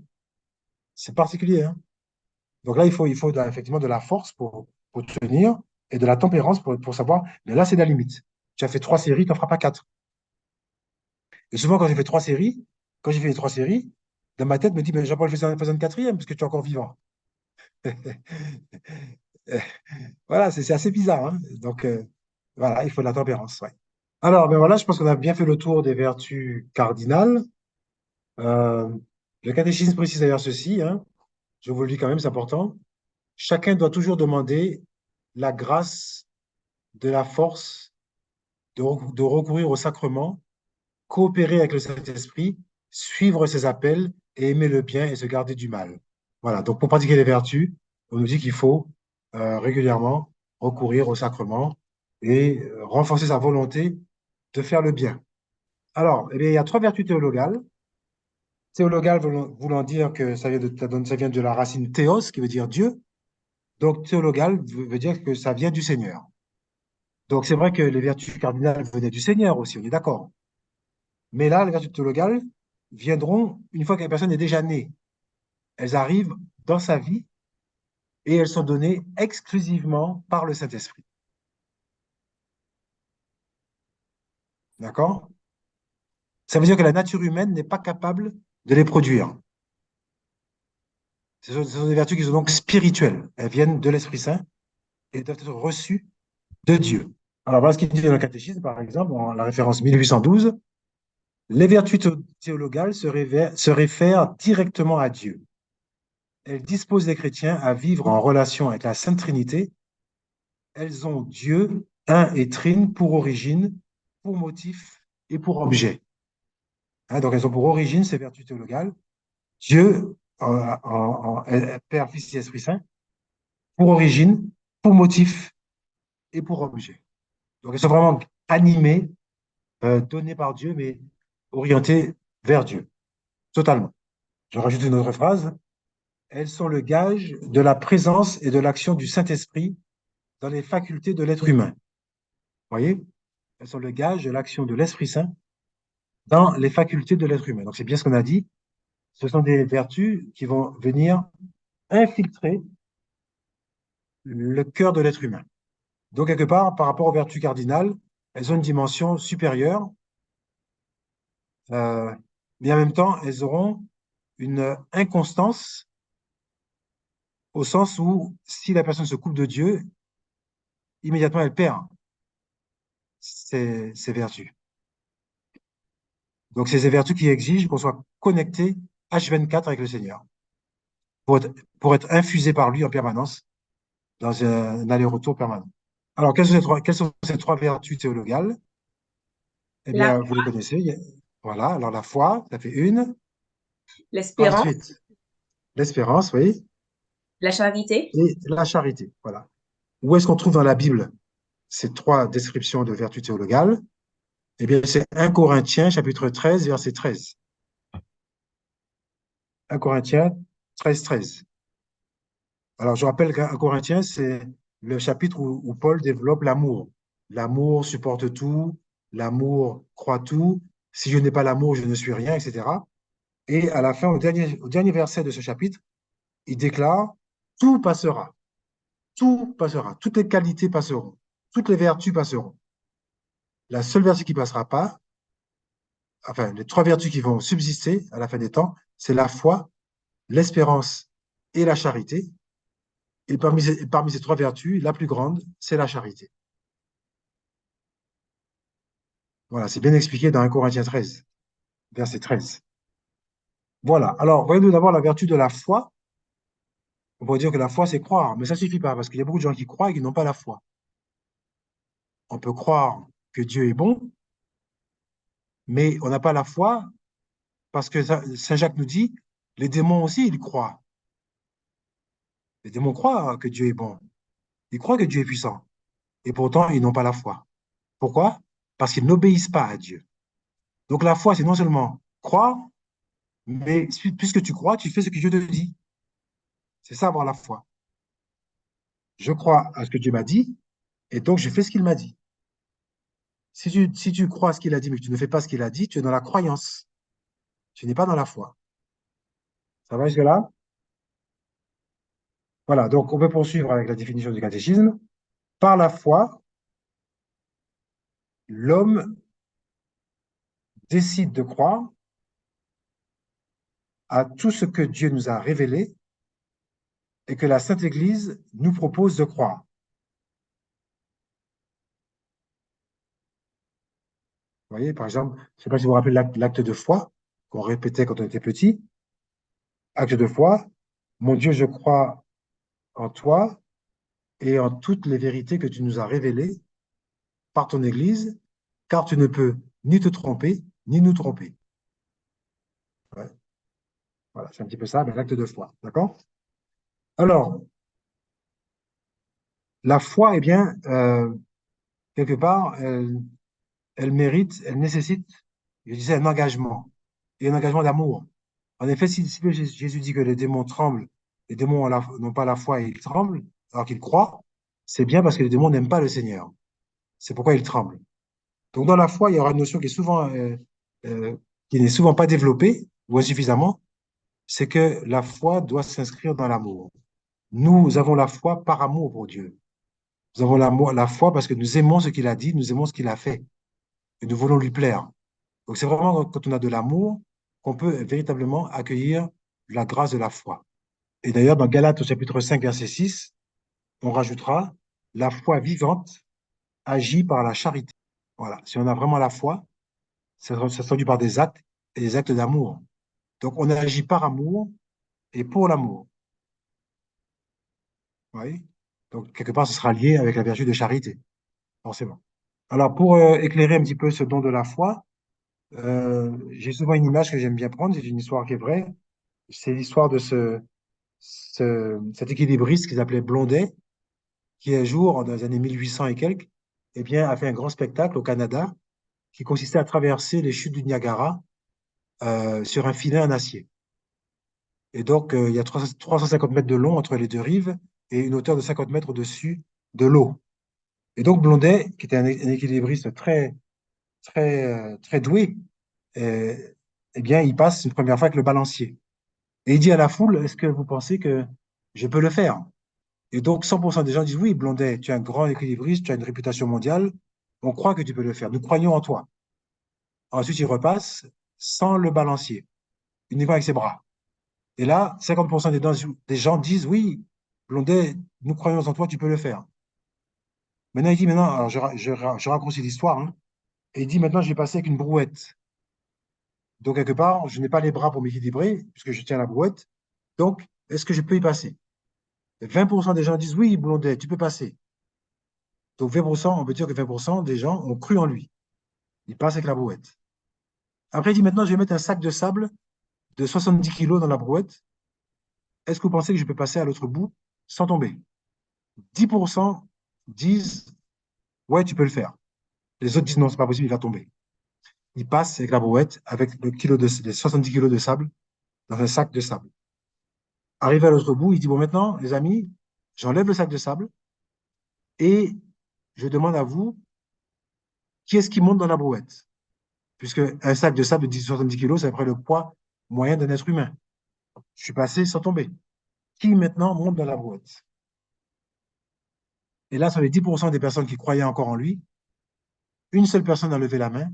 C'est particulier, hein. Donc là, il faut effectivement de la force pour tenir et de la tempérance pour savoir, mais là, c'est la limite. Tu as fait 3 séries, tu n'en feras pas 4. Et souvent, quand j'ai fait les 3 séries, dans ma tête, me dit, mais Jean-Paul, fais une quatrième, parce que tu es encore vivant. Voilà, c'est assez bizarre, hein. Donc, voilà, il faut de la tempérance, ouais. Alors, ben voilà, je pense qu'on a bien fait le tour des vertus cardinales. Euh, le catéchisme précise d'ailleurs ceci, hein, je vous le dis quand même, c'est important. Chacun doit toujours demander la grâce de la force de recourir au sacrement, coopérer avec le Saint-Esprit, suivre ses appels et aimer le bien et se garder du mal. Voilà, donc pour pratiquer les vertus, on nous dit qu'il faut régulièrement recourir au sacrement et renforcer sa volonté de faire le bien. Alors, eh bien, il y a trois vertus théologales. Théologale voulant dire que ça vient de la racine théos, qui veut dire Dieu. Donc, théologale veut dire que ça vient du Seigneur. Donc, c'est vrai que les vertus cardinales venaient du Seigneur aussi, on est d'accord. Mais là, les vertus théologales viendront une fois que la personne est déjà née. Elles arrivent dans sa vie et elles sont données exclusivement par le Saint-Esprit. D'accord? Ça veut dire que la nature humaine n'est pas capable de les produire. Ce sont des vertus qui sont donc spirituelles. Elles viennent de l'Esprit Saint et doivent être reçues de Dieu. Alors voilà ce qu'il dit dans le catéchisme, par exemple, en la référence 1812. Les vertus théologales se réfèrent directement à Dieu. Elles disposent les chrétiens à vivre en relation avec la Sainte Trinité. Elles ont Dieu, un et trine, pour origine, pour motif et pour objet. Hein, donc elles ont pour origine ces vertus théologales. Dieu, Père, Fils et Esprit Saint, pour origine, pour motif et pour objet. Donc elles sont vraiment animées, données par Dieu, mais orientées vers Dieu, totalement. Je rajoute une autre phrase. Elles sont le gage de la présence et de l'action du Saint-Esprit dans les facultés de l'être humain. Vous voyez? Elles sont le gage de l'action de l'Esprit Saint dans les facultés de l'être humain. Donc c'est bien ce qu'on a dit. Ce sont des vertus qui vont venir infiltrer le cœur de l'être humain. Donc quelque part, par rapport aux vertus cardinales, elles ont une dimension supérieure, euh, mais en même temps, elles auront une inconstance au sens où si la personne se coupe de Dieu, immédiatement elle perd ses vertus. Donc, c'est ces vertus qui exigent qu'on soit connecté H24 avec le Seigneur pour être infusé par lui en permanence dans un aller-retour permanent. Alors, quelles sont ces trois vertus théologales? Eh La bien, vous les connaissez. Voilà, alors la foi, ça fait une. l'espérance, Ensuite, l'espérance, oui, la charité. et la charité. Voilà. Où est-ce qu'on trouve dans la Bible ces trois descriptions de vertus théologales? Eh bien, c'est 1 Corinthiens, chapitre 13, verset 13. 1 Corinthiens 13, 13. Alors, je rappelle qu'un Corinthiens, c'est le chapitre où Paul développe l'amour. L'amour supporte tout, l'amour croit tout. Si je n'ai pas l'amour, je ne suis rien, etc. Et à la fin, au dernier verset de ce chapitre, il déclare, tout passera, tout passera, toutes les qualités passeront, toutes les vertus passeront. La seule vertu qui ne passera pas, enfin, les trois vertus qui vont subsister à la fin des temps, c'est la foi, l'espérance et la charité. Et parmi ces trois vertus, la plus grande, c'est la charité. Voilà, c'est bien expliqué dans 1 Corinthiens 13, verset 13. Voilà, alors voyons-nous d'abord la vertu de la foi. On pourrait dire que la foi, c'est croire, mais ça ne suffit pas, parce qu'il y a beaucoup de gens qui croient et qui n'ont pas la foi. On peut croire que Dieu est bon, mais on n'a pas la foi, parce que Saint Jacques nous dit, les démons aussi, ils croient. Les démons croient que Dieu est bon. Ils croient que Dieu est puissant. Et pourtant, ils n'ont pas la foi. Pourquoi? Parce qu'ils n'obéissent pas à Dieu. Donc la foi, c'est non seulement croire, mais puisque tu crois, tu fais ce que Dieu te dit. C'est ça avoir la foi. Je crois à ce que Dieu m'a dit, et donc je fais ce qu'il m'a dit. Si tu crois à ce qu'il a dit, mais que tu ne fais pas ce qu'il a dit, tu es dans la croyance. Tu n'es pas dans la foi. Ça va jusque-là? Voilà, donc on peut poursuivre avec la définition du catéchisme. Par la foi, l'homme décide de croire à tout ce que Dieu nous a révélé et que la Sainte Église nous propose de croire. Vous voyez, par exemple, je ne sais pas si vous vous rappelez l'acte de foi qu'on répétait quand on était petit. Acte de foi, mon Dieu, je crois en toi et en toutes les vérités que tu nous as révélées par ton Église, car tu ne peux ni te tromper, ni nous tromper. Ouais, voilà, c'est un petit peu ça, mais l'acte de foi. D'accord? Alors, la foi, eh bien, quelque part, elle mérite, elle nécessite, je disais, un engagement, et un engagement d'amour. En effet, si Jésus dit que les démons tremblent, les démons n'ont pas la foi et ils tremblent, alors qu'ils croient, c'est bien parce que les démons n'aiment pas le Seigneur. C'est pourquoi ils tremblent. Donc, dans la foi, il y aura une notion euh, qui n'est souvent pas développée, ou insuffisamment, c'est que la foi doit s'inscrire dans l'amour. Nous avons la foi par amour pour Dieu. Nous avons la foi parce que nous aimons ce qu'il a dit, nous aimons ce qu'il a fait, et nous voulons lui plaire. Donc, c'est vraiment quand on a de l'amour qu'on peut véritablement accueillir la grâce de la foi. Et d'ailleurs, dans Galates au chapitre 5, verset 6, on rajoutera la foi vivante agit par la charité. Voilà. Si on a vraiment la foi, ça se traduit par des actes et des actes d'amour. Donc, on agit par amour et pour l'amour. Oui. Donc, quelque part, ce sera lié avec la vertu de charité, forcément. Alors, pour éclairer un petit peu ce don de la foi, j'ai souvent une image que j'aime bien prendre, c'est une histoire qui est vraie. C'est l'histoire de cet équilibriste qu'ils appelaient Blondet, qui un jour, dans les années 1800 et quelques, eh bien, a fait un grand spectacle au Canada qui consistait à traverser les chutes du Niagara sur un filet en acier. Et donc, il y a 350 mètres de long entre les deux rives et une hauteur de 50 mètres au-dessus de l'eau. Et donc, Blondet, qui était un équilibriste très doué, euh, eh bien, il passe une première fois avec le balancier. Et il dit à la foule, est-ce que vous pensez que je peux le faire? Et donc, 100% des gens disent, oui, Blondet, tu es un grand équilibriste, tu as une réputation mondiale, on croit que tu peux le faire, nous croyons en toi. Ensuite, il repasse sans le balancier, uniquement avec ses bras. Et là, 50% des gens disent, oui, Blondet, nous croyons en toi, tu peux le faire. Maintenant, il dit, maintenant, alors je raccourcis l'histoire, hein, et il dit, maintenant, je vais passer avec une brouette. Donc, quelque part, je n'ai pas les bras pour m'équilibrer, puisque je tiens la brouette. Donc, est-ce que je peux y passer? 20% des gens disent, oui, Blondet, tu peux passer. Donc, 20%, on peut dire que 20% des gens ont cru en lui. Il passe avec la brouette. Après, il dit, maintenant, je vais mettre un sac de sable de 70 kilos dans la brouette. Est-ce que vous pensez que je peux passer à l'autre bout sans tomber? 10% disent, ouais, tu peux le faire. Les autres disent, non, c'est pas possible, il va tomber. Il passe avec la brouette, avec les 70 kilos de sable dans un sac de sable. Arrivé à l'autre bout, il dit, bon, maintenant, les amis, j'enlève le sac de sable et je demande à vous, qui est-ce qui monte dans la brouette? Puisque un sac de sable de 70 kilos, c'est à peu près le poids moyen d'un être humain. Je suis passé sans tomber. Qui maintenant monte dans la brouette? Et là, sur les 10% des personnes qui croyaient encore en lui, une seule personne a levé la main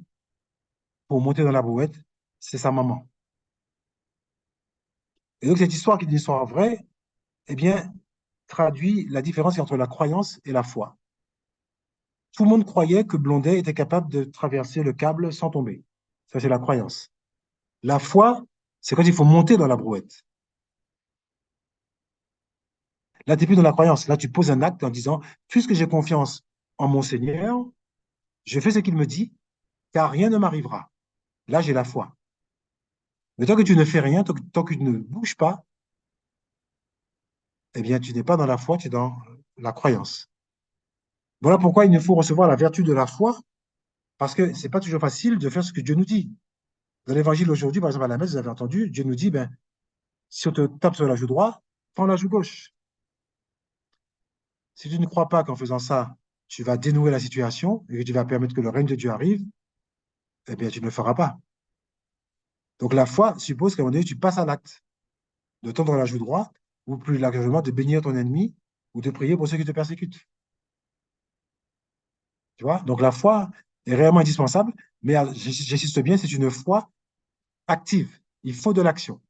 pour monter dans la brouette, c'est sa maman. Et donc, cette histoire qui est une histoire vraie, eh bien, traduit la différence entre la croyance et la foi. Tout le monde croyait que Blondet était capable de traverser le câble sans tomber. Ça, c'est la croyance. La foi, c'est quand il faut monter dans la brouette. Là, tu n'es plus dans la croyance. Là, tu poses un acte en disant, puisque j'ai confiance en mon Seigneur, je fais ce qu'il me dit, car rien ne m'arrivera. Là, j'ai la foi. Mais tant que tu ne fais rien, tant que tu ne bouges pas, eh bien, tu n'es pas dans la foi, tu es dans la croyance. Voilà pourquoi il nous faut recevoir la vertu de la foi, parce que c'est pas toujours facile de faire ce que Dieu nous dit. Dans l'évangile aujourd'hui, par exemple, à la messe, vous avez entendu, Dieu nous dit, ben, si on te tape sur la joue droite, prends la joue gauche. Si tu ne crois pas qu'en faisant ça, tu vas dénouer la situation et que tu vas permettre que le règne de Dieu arrive, eh bien, tu ne le feras pas. Donc, la foi suppose qu'à un moment donné, tu passes à l'acte, de tendre la joue droite, ou plus largement, de bénir ton ennemi, ou de prier pour ceux qui te persécutent. Tu vois? Donc, la foi est réellement indispensable, mais j'insiste bien, c'est une foi active. Il faut de l'action.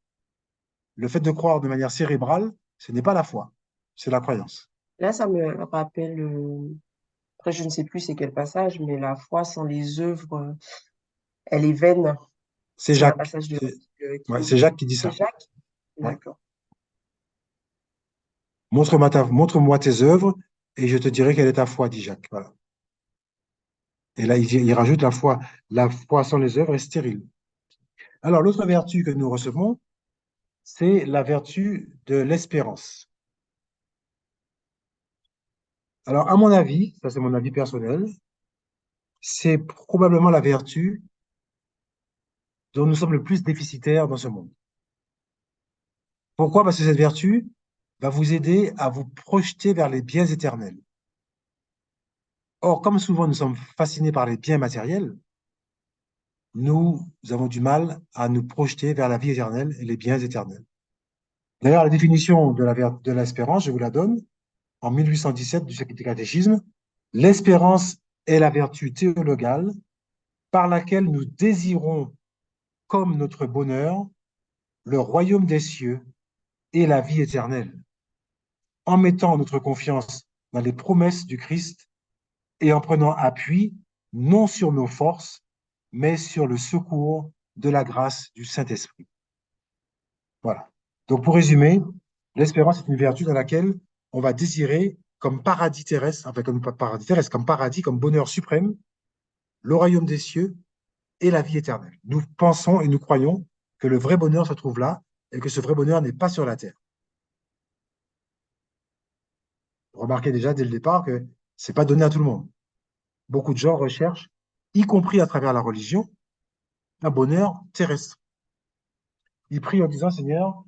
Le fait de croire de manière cérébrale, ce n'est pas la foi, c'est la croyance. Là, ça me rappelle, après, je ne sais plus c'est quel passage, mais la foi sans les œuvres, elle est vaine. C'est C'est un Jacques. passage Ouais, c'est Jacques qui dit C'est ça. Jacques? Ouais. D'accord. Montre-moi tes œuvres et je te dirai quelle est ta foi, dit Jacques. Voilà. Et là, il rajoute la foi sans les œuvres est stérile. Alors, l'autre vertu que nous recevons, c'est la vertu de l'espérance. Alors, à mon avis, ça c'est mon avis personnel, c'est probablement la vertu dont nous sommes le plus déficitaires dans ce monde. Pourquoi? Parce que cette vertu va vous aider à vous projeter vers les biens éternels. Or, comme souvent nous sommes fascinés par les biens matériels, nous avons du mal à nous projeter vers la vie éternelle et les biens éternels. D'ailleurs, la définition de l'espérance, je vous la donne, en 1817 du catéchisme, l'espérance est la vertu théologale par laquelle nous désirons comme notre bonheur le royaume des cieux et la vie éternelle, en mettant notre confiance dans les promesses du Christ et en prenant appui non sur nos forces, mais sur le secours de la grâce du Saint-Esprit. Voilà. Donc, pour résumer, l'espérance est une vertu dans laquelle on va désirer comme paradis terrestre, enfin comme paradis terrestre, comme paradis, comme bonheur suprême, le royaume des cieux et la vie éternelle. Nous pensons et nous croyons que le vrai bonheur se trouve là et que ce vrai bonheur n'est pas sur la terre. Remarquez déjà dès le départ que c'est pas donné à tout le monde. Beaucoup de gens recherchent, y compris à travers la religion, un bonheur terrestre. Ils prient en disant, Seigneur,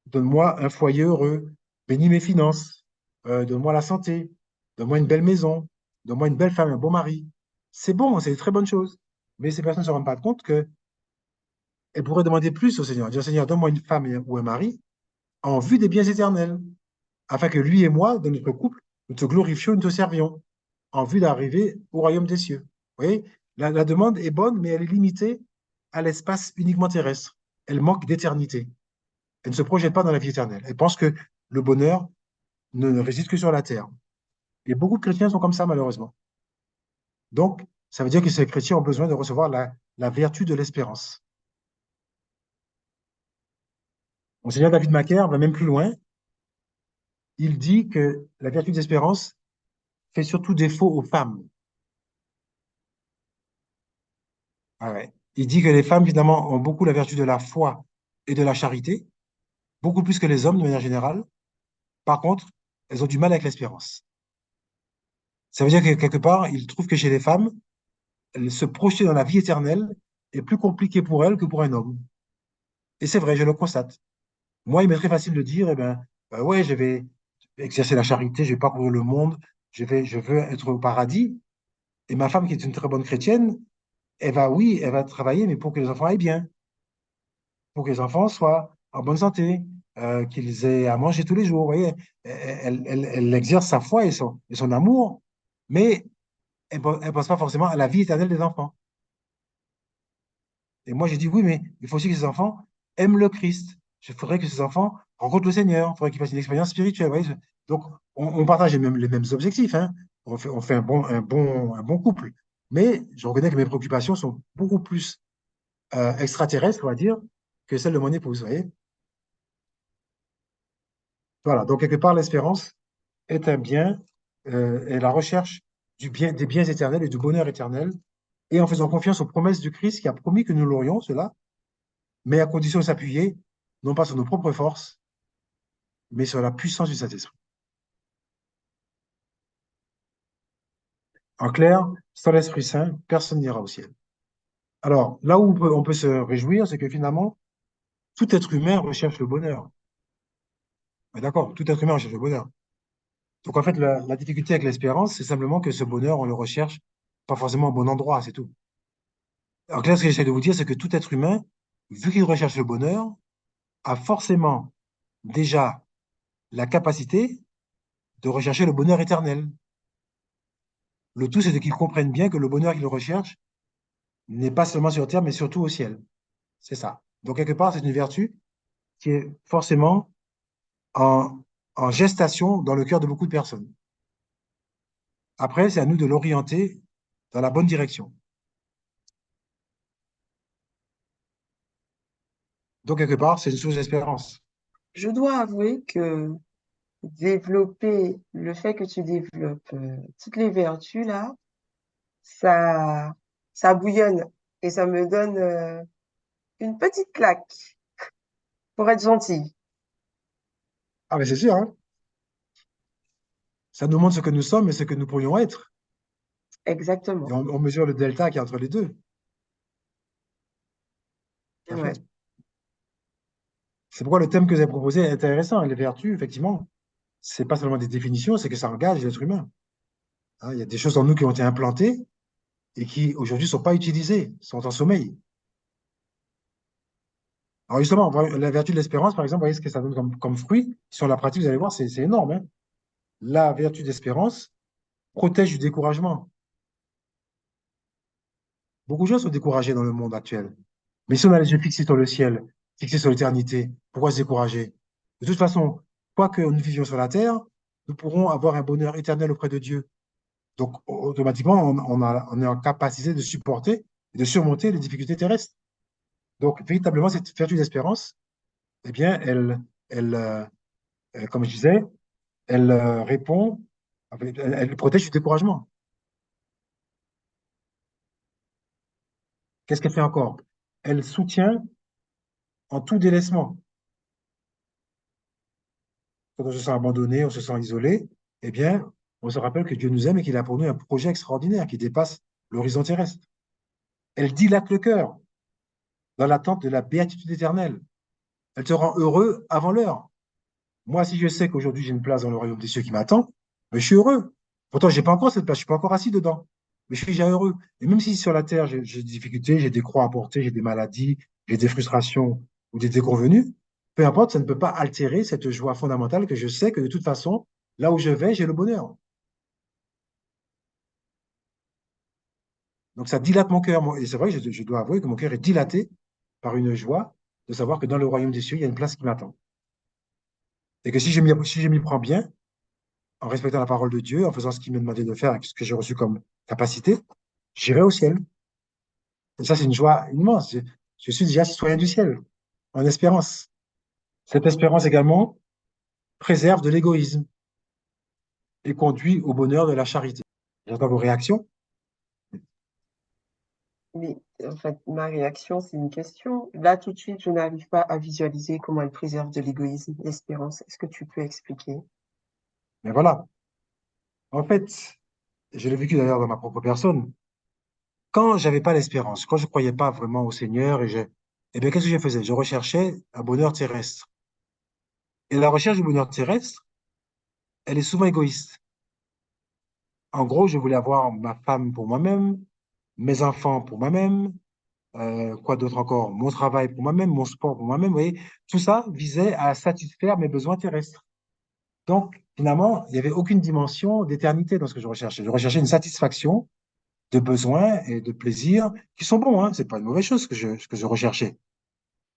donne-moi un foyer heureux, bénis mes finances, donne-moi la santé, donne-moi une belle maison, donne-moi une belle femme, un beau mari. C'est bon, c'est une très bonne chose. Mais ces personnes ne se rendent pas compte qu'elles pourraient demander plus au Seigneur. Dire, Seigneur, donne-moi une femme ou un mari en vue des biens éternels, afin que lui et moi, dans notre couple, nous te glorifions, nous te servions, en vue d'arriver au royaume des cieux. Vous voyez, la demande est bonne, mais elle est limitée à l'espace uniquement terrestre. Elle manque d'éternité. Elle ne se projette pas dans la vie éternelle. Elle pense que le bonheur ne réside que sur la terre. Et beaucoup de chrétiens sont comme ça, malheureusement. Donc, ça veut dire que ces chrétiens ont besoin de recevoir la vertu de l'espérance. Monseigneur David Macaire va même plus loin. Il dit que la vertu d'espérance fait surtout défaut aux femmes. Ah ouais. Il dit que les femmes, évidemment, ont beaucoup la vertu de la foi et de la charité, beaucoup plus que les hommes de manière générale. Par contre, elles ont du mal avec l'espérance. Ça veut dire que quelque part, il trouve que chez les femmes, se projeter dans la vie éternelle est plus compliqué pour elles que pour un homme. Et c'est vrai, je le constate. Moi, il m'est très facile de dire, eh ben, ouais, je vais exercer la charité, je vais parcourir le monde, je veux être au paradis. Et ma femme, qui est une très bonne chrétienne, elle va, oui, elle va travailler, mais pour que les enfants aillent bien, pour que les enfants soient en bonne santé, qu'ils aient à manger tous les jours. Vous voyez, elle exerce sa foi et son amour, mais elle ne pense pas forcément à la vie éternelle des enfants. Et moi, j'ai dit, oui, mais il faut aussi que ces enfants aiment le Christ. Il faudrait que ces enfants rencontrent le Seigneur. Il faudrait qu'ils fassent une expérience spirituelle. Vous voyez. Donc, on partage les mêmes objectifs. Hein. On fait un bon couple. Mais je reconnais que mes préoccupations sont beaucoup plus extraterrestres, on va dire, que celles de mon épouse. Vous voyez. Voilà. Donc, quelque part, l'espérance est un bien et la recherche des biens éternels et du bonheur éternel. Et en faisant confiance aux promesses du Christ qui a promis que nous l'aurions, cela, mais à condition de s'appuyer, non pas sur nos propres forces, mais sur la puissance du Saint-Esprit. En clair, sans l'Esprit Saint, personne n'ira au ciel. Alors, là où on peut se réjouir, c'est que finalement, tout être humain recherche le bonheur. Mais d'accord, tout être humain recherche le bonheur. Donc en fait, la difficulté avec l'espérance, c'est simplement que ce bonheur, on le recherche pas forcément au bon endroit, c'est tout. En clair, ce que j'essaie de vous dire, c'est que tout être humain, vu qu'il recherche le bonheur, a forcément déjà la capacité de rechercher le bonheur éternel. Le tout, c'est qu'ils comprennent bien que le bonheur qu'ils recherchent n'est pas seulement sur terre, mais surtout au ciel. C'est ça. Donc, quelque part, c'est une vertu qui est forcément en, en gestation dans le cœur de beaucoup de personnes. Après, c'est à nous de l'orienter dans la bonne direction. Donc, quelque part, c'est une source d'espérance. Je dois avouer que développer le fait que tu développes toutes les vertus là, ça, ça bouillonne et ça me donne une petite claque pour être gentille. Ah, mais c'est sûr, hein. Ça nous montre ce que nous sommes et ce que nous pourrions être. Et Exactement. on mesure le delta qui est entre les deux. Tout à Ouais. fait. C'est pourquoi le thème que vous avez proposé est intéressant. Les vertus, effectivement, c'est pas seulement des définitions, c'est que ça engage l'être humain. Hein, il y a des choses en nous qui ont été implantées et qui, aujourd'hui, ne sont pas utilisées, sont en sommeil. Alors justement, la vertu de l'espérance, par exemple, vous voyez ce que ça donne comme fruit. Sur la pratique, vous allez voir, c'est énorme, hein. La vertu d'espérance protège du découragement. Beaucoup de gens sont découragés dans le monde actuel. Mais si on a les yeux fixés sur le ciel, fixés sur l'éternité, pourquoi se décourager? De toute façon, quoi que nous vivions sur la terre, nous pourrons avoir un bonheur éternel auprès de Dieu. Donc, automatiquement, on est en capacité de supporter et de surmonter les difficultés terrestres. Donc, véritablement, cette vertu d'espérance, eh bien, comme je disais, elle répond, elle protège du découragement. Qu'est-ce qu'elle fait encore? Elle soutient en tout délaissement. Quand on se sent abandonné, on se sent isolé, eh bien, on se rappelle que Dieu nous aime et qu'il a pour nous un projet extraordinaire qui dépasse l'horizon terrestre. Elle dilate le cœur dans l'attente de la béatitude éternelle. Elle te rend heureux avant l'heure. Moi, si je sais qu'aujourd'hui j'ai une place dans le royaume des cieux qui m'attend, mais je suis heureux. Pourtant, j'ai pas encore cette place, je suis pas encore assis dedans, mais je suis déjà heureux. Et même si sur la terre j'ai des difficultés, j'ai des croix à porter, j'ai des maladies, j'ai des frustrations ou des déconvenues, peu importe, ça ne peut pas altérer cette joie fondamentale que je sais que de toute façon, là où je vais, j'ai le bonheur. Donc ça dilate mon cœur. Et c'est vrai que je dois avouer que mon cœur est dilaté par une joie de savoir que dans le royaume des cieux, il y a une place qui m'attend. Et que si je m'y prends bien, en respectant la parole de Dieu, en faisant ce qu'il m'a demandé de faire et ce que j'ai reçu comme capacité, j'irai au ciel. Et ça, c'est une joie immense. Je suis déjà citoyen du ciel, en espérance. Cette espérance également préserve de l'égoïsme et conduit au bonheur de la charité. J'entends vos réactions. Mais en fait, ma réaction, c'est une question. Là, tout de suite, je n'arrive pas à visualiser comment elle préserve de l'égoïsme, l'espérance. Est-ce que tu peux expliquer? Mais voilà. En fait, je l'ai vécu d'ailleurs dans ma propre personne. Quand j'avais pas l'espérance, quand je croyais pas vraiment au Seigneur, eh bien, qu'est-ce que je faisais? Je recherchais un bonheur terrestre. Et la recherche du bonheur terrestre, elle est souvent égoïste. En gros, je voulais avoir ma femme pour moi-même, mes enfants pour moi-même, quoi d'autre encore? Mon travail pour moi-même, mon sport pour moi-même. Vous voyez, tout ça visait à satisfaire mes besoins terrestres. Donc, finalement, il n'y avait aucune dimension d'éternité dans ce que je recherchais. Je recherchais une satisfaction de besoins et de plaisirs qui sont bons, hein. C'est pas une mauvaise chose que je recherchais.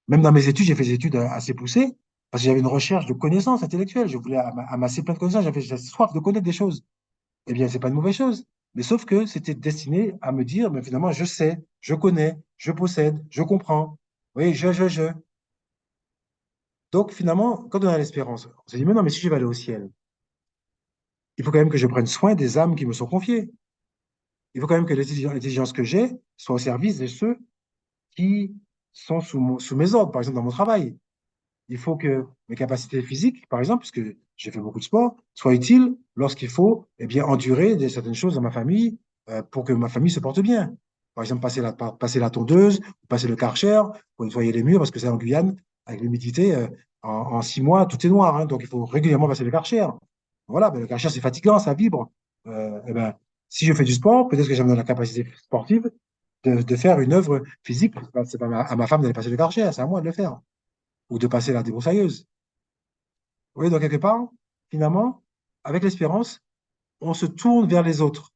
Même dans mes études, j'ai fait des études assez poussées parce que j'avais une recherche de connaissances intellectuelles. Je voulais amasser plein de connaissances. J'avais soif de connaître des choses. Eh bien, c'est pas une mauvaise chose. Mais sauf que c'était destiné à me dire, mais finalement, je sais, je connais, je possède, je comprends. Oui, je. Donc, finalement, quand on a l'espérance, on se dit, mais non, mais si je vais aller au ciel, il faut quand même que je prenne soin des âmes qui me sont confiées. Il faut quand même que l'exigence que j'ai soit au service de ceux qui sont sous mes ordres, par exemple dans mon travail. Il faut que mes capacités physiques, par exemple, puisque j'ai fait beaucoup de sport, soient utiles lorsqu'il faut eh bien, endurer certaines choses dans ma famille pour que ma famille se porte bien. Par exemple, passer la tondeuse, passer le Karcher pour nettoyer les murs, parce que c'est en Guyane, avec l'humidité, en 6 mois, tout est noir. Hein, donc, il faut régulièrement passer le Karcher. Voilà, ben, le Karcher, c'est fatigant, ça vibre. Eh ben, si je fais du sport, peut-être que j'ai la capacité sportive de faire une œuvre physique. C'est pas à ma femme d'aller passer le Karcher, c'est à moi de le faire ou de passer la débroussailleuse. Oui, donc quelque part, finalement, avec l'espérance, on se tourne vers les autres,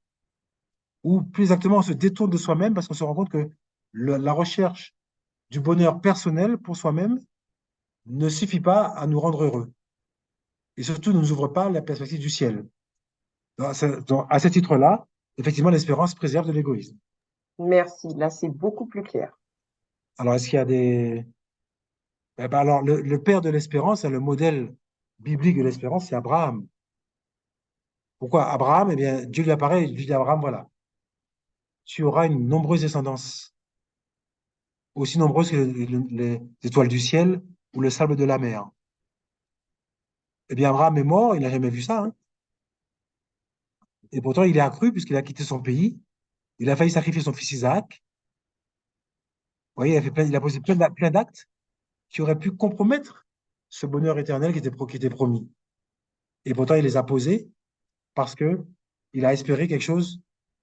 ou plus exactement, on se détourne de soi-même parce qu'on se rend compte que la recherche du bonheur personnel pour soi-même ne suffit pas à nous rendre heureux. Et surtout, ne nous ouvre pas la perspective du ciel. À ce titre-là, effectivement, l'espérance préserve de l'égoïsme. Merci. Là, c'est beaucoup plus clair. Alors, est-ce qu'il y a des... Eh ben alors, le père de l'espérance, le modèle biblique de l'espérance, c'est Abraham. Pourquoi Abraham? Eh bien, Dieu lui apparaît et lui dit à Abraham, voilà, tu auras une nombreuse descendance, aussi nombreuse que les étoiles du ciel ou le sable de la mer. Eh bien, Abraham est mort, il n'a jamais vu ça, hein. Et pourtant, il est accru puisqu'il a quitté son pays. Il a failli sacrifier son fils Isaac. Vous voyez, il a posé plein d'actes qui auraient pu compromettre ce bonheur éternel qui était promis. Et pourtant, il les a posés parce que il a espéré quelque chose,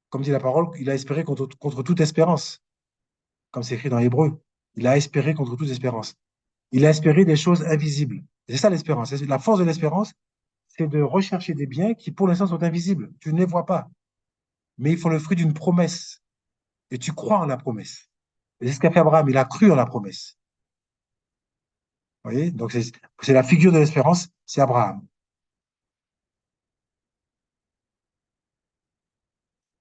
comme dit la parole, il a espéré contre toute espérance, comme c'est écrit dans Hébreu. Il a espéré contre toute espérance. Il a espéré des choses invisibles. C'est ça l'espérance. La force de l'espérance, c'est de rechercher des biens qui, pour l'instant, sont invisibles. Tu ne les vois pas, mais ils font le fruit d'une promesse. Et tu crois en la promesse. Et c'est ce qu'a fait Abraham. Il a cru en la promesse. Vous voyez? Donc, c'est la figure de l'espérance, c'est Abraham.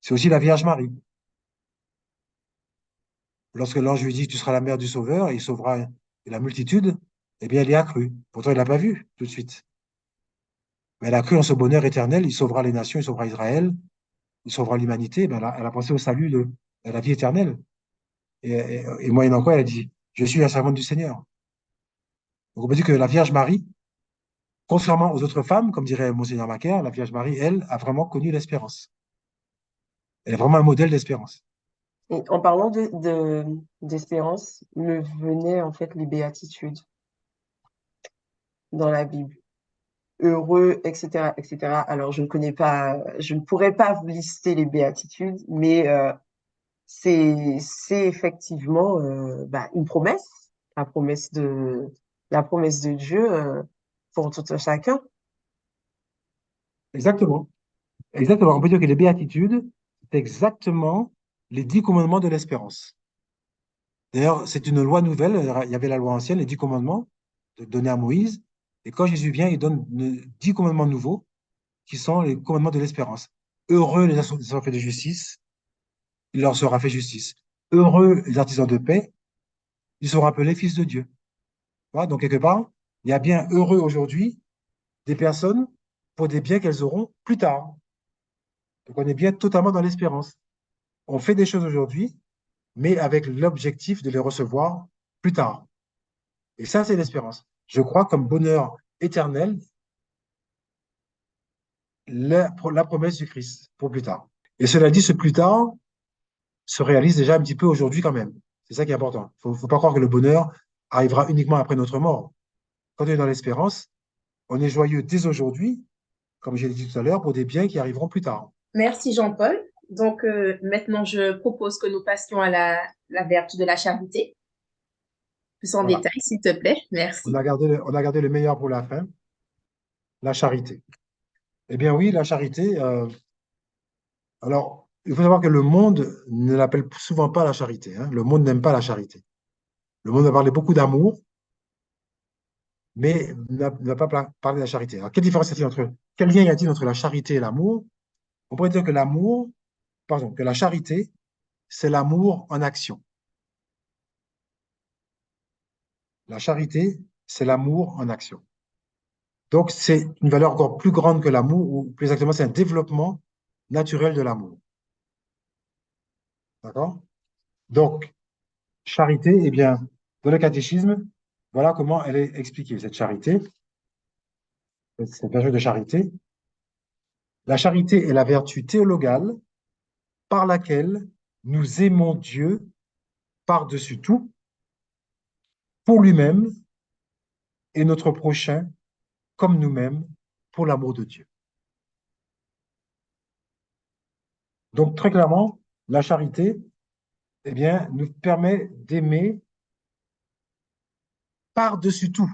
C'est aussi la Vierge Marie. Lorsque l'ange lui dit, tu seras la mère du Sauveur, et il sauvera la multitude, eh bien, elle y a cru. Pourtant, il l'a pas vu tout de suite. Mais elle a cru en ce bonheur éternel, il sauvera les nations, il sauvera Israël, il sauvera l'humanité. Ben, elle a pensé au salut à la vie éternelle. Et moyennant quoi, elle a dit, je suis la servante du Seigneur. Donc, on peut dire que la Vierge Marie, contrairement aux autres femmes, comme dirait Monseigneur Macaire, la Vierge Marie, elle, a vraiment connu l'espérance. Elle est vraiment un modèle d'espérance. Et en parlant d'espérance, me venaient en fait les béatitudes dans la Bible. Heureux, etc., etc. Alors, je ne connais pas, je ne pourrais pas vous lister les béatitudes, mais c'est effectivement bah, une promesse, la promesse de, la promesse de Dieu pour tout un chacun. Exactement. Exactement. On peut dire que les béatitudes, c'est exactement les 10 commandements de l'espérance. D'ailleurs, c'est une loi nouvelle. Il y avait la loi ancienne, les 10 commandements donnés à Moïse. Et quand Jésus vient, il donne 10 commandements nouveaux qui sont les commandements de l'espérance. Heureux les assoiffés de justice, il leur sera fait justice. Heureux les artisans de paix, ils seront appelés fils de Dieu. Voilà, donc, quelque part, il y a bien heureux aujourd'hui des personnes pour des biens qu'elles auront plus tard. Donc, on est bien totalement dans l'espérance. On fait des choses aujourd'hui, mais avec l'objectif de les recevoir plus tard. Et ça, c'est l'espérance. Je crois comme bonheur éternel la promesse du Christ pour plus tard. Et cela dit, ce plus tard se réalise déjà un petit peu aujourd'hui quand même. C'est ça qui est important. Faut pas croire que le bonheur arrivera uniquement après notre mort. Quand on est dans l'espérance, on est joyeux dès aujourd'hui, comme je l'ai dit tout à l'heure, pour des biens qui arriveront plus tard. Merci Jean-Paul. Donc maintenant, je propose que nous passions à la vertu de la charité, plus en Voilà. détail, s'il te plaît. Merci. On a gardé le meilleur pour la fin, la charité. Eh bien oui, la charité, alors, il faut savoir que le monde ne l'appelle souvent pas la charité, hein. Le monde n'aime pas la charité. Le monde va parler beaucoup d'amour, mais ne va pas parler de la charité. Alors, quel lien y a-t-il entre la charité et l'amour? On pourrait dire que que la charité, c'est l'amour en action. La charité, c'est l'amour en action. Donc, c'est une valeur encore plus grande que l'amour, ou plus exactement, c'est un développement naturel de l'amour. D'accord? Donc, charité, eh bien, dans le catéchisme, voilà comment elle est expliquée, cette charité, cette vertu de charité. La charité est la vertu théologale par laquelle nous aimons Dieu par-dessus tout, pour lui-même et notre prochain comme nous-mêmes, pour l'amour de Dieu. Donc, très clairement, la charité, eh bien, nous permet d'aimer par-dessus tout,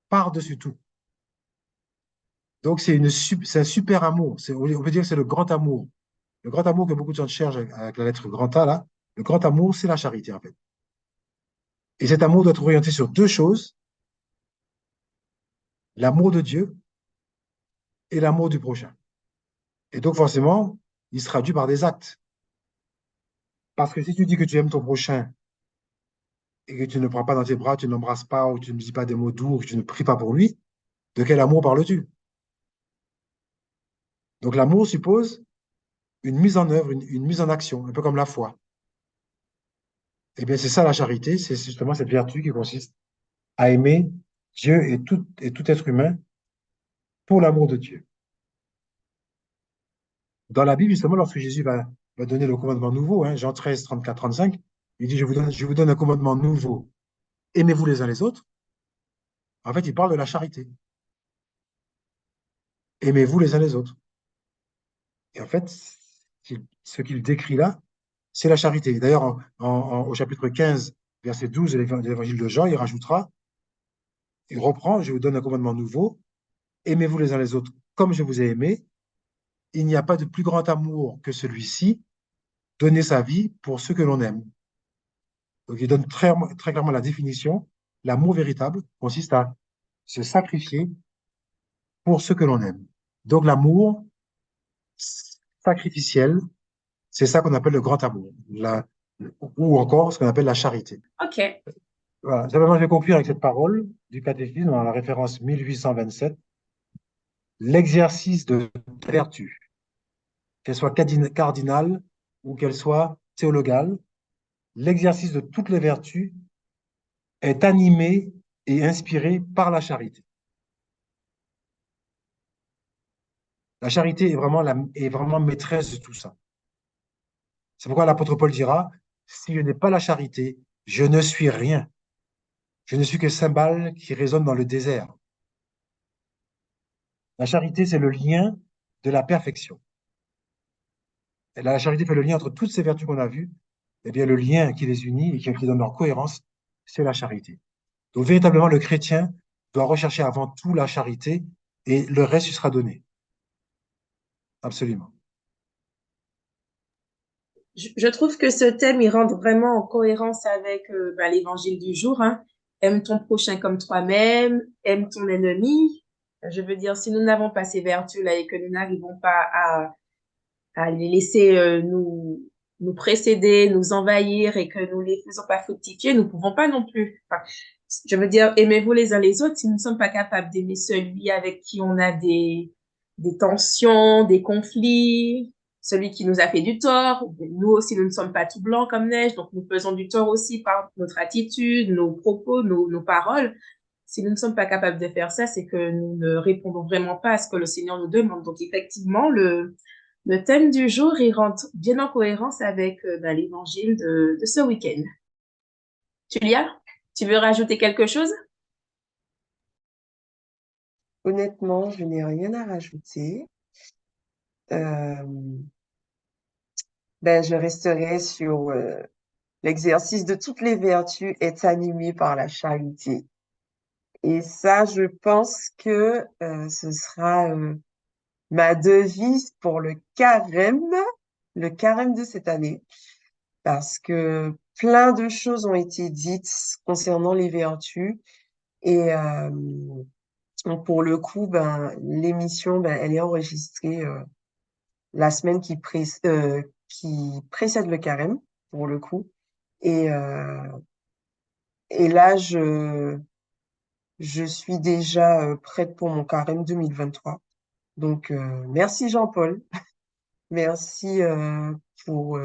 par-dessus tout. Donc, c'est un super amour. On peut dire que c'est le grand amour. Le grand amour que beaucoup de gens cherchent avec la lettre grand A, là, le grand amour, c'est la charité, en fait. Et cet amour doit être orienté sur deux choses, l'amour de Dieu et l'amour du prochain. Et donc, forcément, il se traduit par des actes. Parce que si tu dis que tu aimes ton prochain et que tu ne le prends pas dans tes bras, tu ne l'embrasses pas, ou tu ne dis pas des mots doux, ou que tu ne pries pas pour lui, de quel amour parles-tu? Donc, l'amour suppose une mise en œuvre, une mise en action, un peu comme la foi. Eh bien, c'est ça la charité, c'est justement cette vertu qui consiste à aimer Dieu et tout être humain pour l'amour de Dieu. Dans la Bible, justement, lorsque Jésus va donner le commandement nouveau, hein, Jean 13, 34, 35, il dit, je vous donne un commandement nouveau. Aimez-vous les uns les autres. En fait, il parle de la charité. Aimez-vous les uns les autres. Et en fait, ce qu'il décrit là, c'est la charité. D'ailleurs, au chapitre 15, verset 12 de l'évangile de Jean, il rajoutera, il reprend, je vous donne un commandement nouveau, aimez-vous les uns les autres comme je vous ai aimé. Il n'y a pas de plus grand amour que celui-ci, donner sa vie pour ceux que l'on aime. Donc, il donne très clairement la définition. L'amour véritable consiste à se sacrifier pour ceux que l'on aime. Donc, l'amour sacrificiel, c'est ça qu'on appelle le grand amour, ou encore ce qu'on appelle la charité. OK. Voilà. Simplement, je vais conclure avec cette parole du catéchisme dans la référence 1827. L'exercice de toute vertu, qu'elle soit cardinale ou qu'elle soit théologale, l'exercice de toutes les vertus est animé et inspiré par la charité. La charité est vraiment maîtresse de tout ça. C'est pourquoi l'apôtre Paul dira, si je n'ai pas la charité, je ne suis rien. Je ne suis que cymbale qui résonne dans le désert. La charité, c'est le lien de la perfection. Et la charité fait le lien entre toutes ces vertus qu'on a vues. Eh bien, le lien qui les unit et qui donne leur cohérence, c'est la charité. Donc, véritablement, le chrétien doit rechercher avant tout la charité et le reste lui sera donné. Absolument. Je trouve que ce thème, il rentre vraiment en cohérence avec l'évangile du jour, hein. Aime ton prochain comme toi-même, aime ton ennemi. Je veux dire, si nous n'avons pas ces vertus-là et que nous n'arrivons pas à les laisser nous précéder, nous envahir et que nous les faisons pas fructifier, nous pouvons pas non plus. Enfin, je veux dire, aimez-vous les uns les autres si nous ne sommes pas capables d'aimer celui avec qui on a des tensions, des conflits, celui qui nous a fait du tort. Nous aussi, nous ne sommes pas tout blancs comme neige, donc nous faisons du tort aussi par notre attitude, nos propos, nos paroles. Si nous ne sommes pas capables de faire ça, c'est que nous ne répondons vraiment pas à ce que le Seigneur nous demande. Donc, effectivement, le thème du jour, il rentre bien en cohérence avec l'évangile de ce week-end. Julia, tu veux rajouter quelque chose? Honnêtement, je n'ai rien à rajouter. Euh, je resterai sur l'exercice de toutes les vertus est animé par la charité. Et ça, je pense que ce sera ma devise pour le carême de cette année, parce que plein de choses ont été dites concernant les vertus. Et donc pour le coup, l'émission, elle est enregistrée la semaine qui précède le carême, pour le coup. Et, euh, et là, je suis déjà prête pour mon carême 2023. Donc, merci Jean-Paul. Merci pour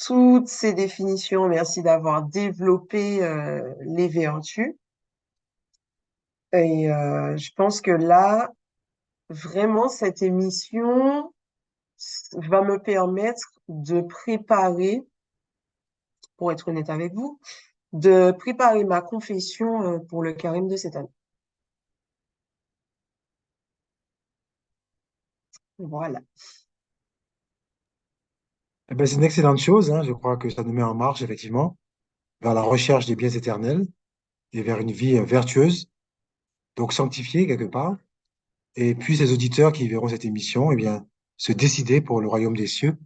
toutes ces définitions. Merci d'avoir développé les vertus. Et je pense que là, vraiment, cette émission va me permettre de préparer, pour être honnête avec vous, de préparer ma confession pour le carême de cette année. Voilà. Eh ben, c'est une excellente chose, hein. Je crois que ça nous met en marche, effectivement, vers la recherche des biens éternels et vers une vie vertueuse, donc sanctifiée quelque part. Et puis, ces auditeurs qui verront cette émission, eh bien, se décider pour le royaume des cieux,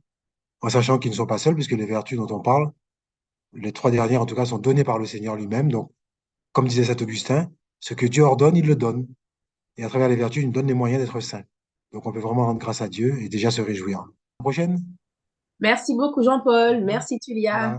en sachant qu'ils ne sont pas seuls, puisque les vertus dont on parle, les trois dernières, en tout cas, sont données par le Seigneur lui-même. Donc, comme disait saint Augustin, ce que Dieu ordonne, il le donne. Et à travers les vertus, il nous donne les moyens d'être saints. Donc, on peut vraiment rendre grâce à Dieu et déjà se réjouir. À la prochaine. Merci beaucoup, Jean-Paul. Voilà. Merci, Julia. Voilà.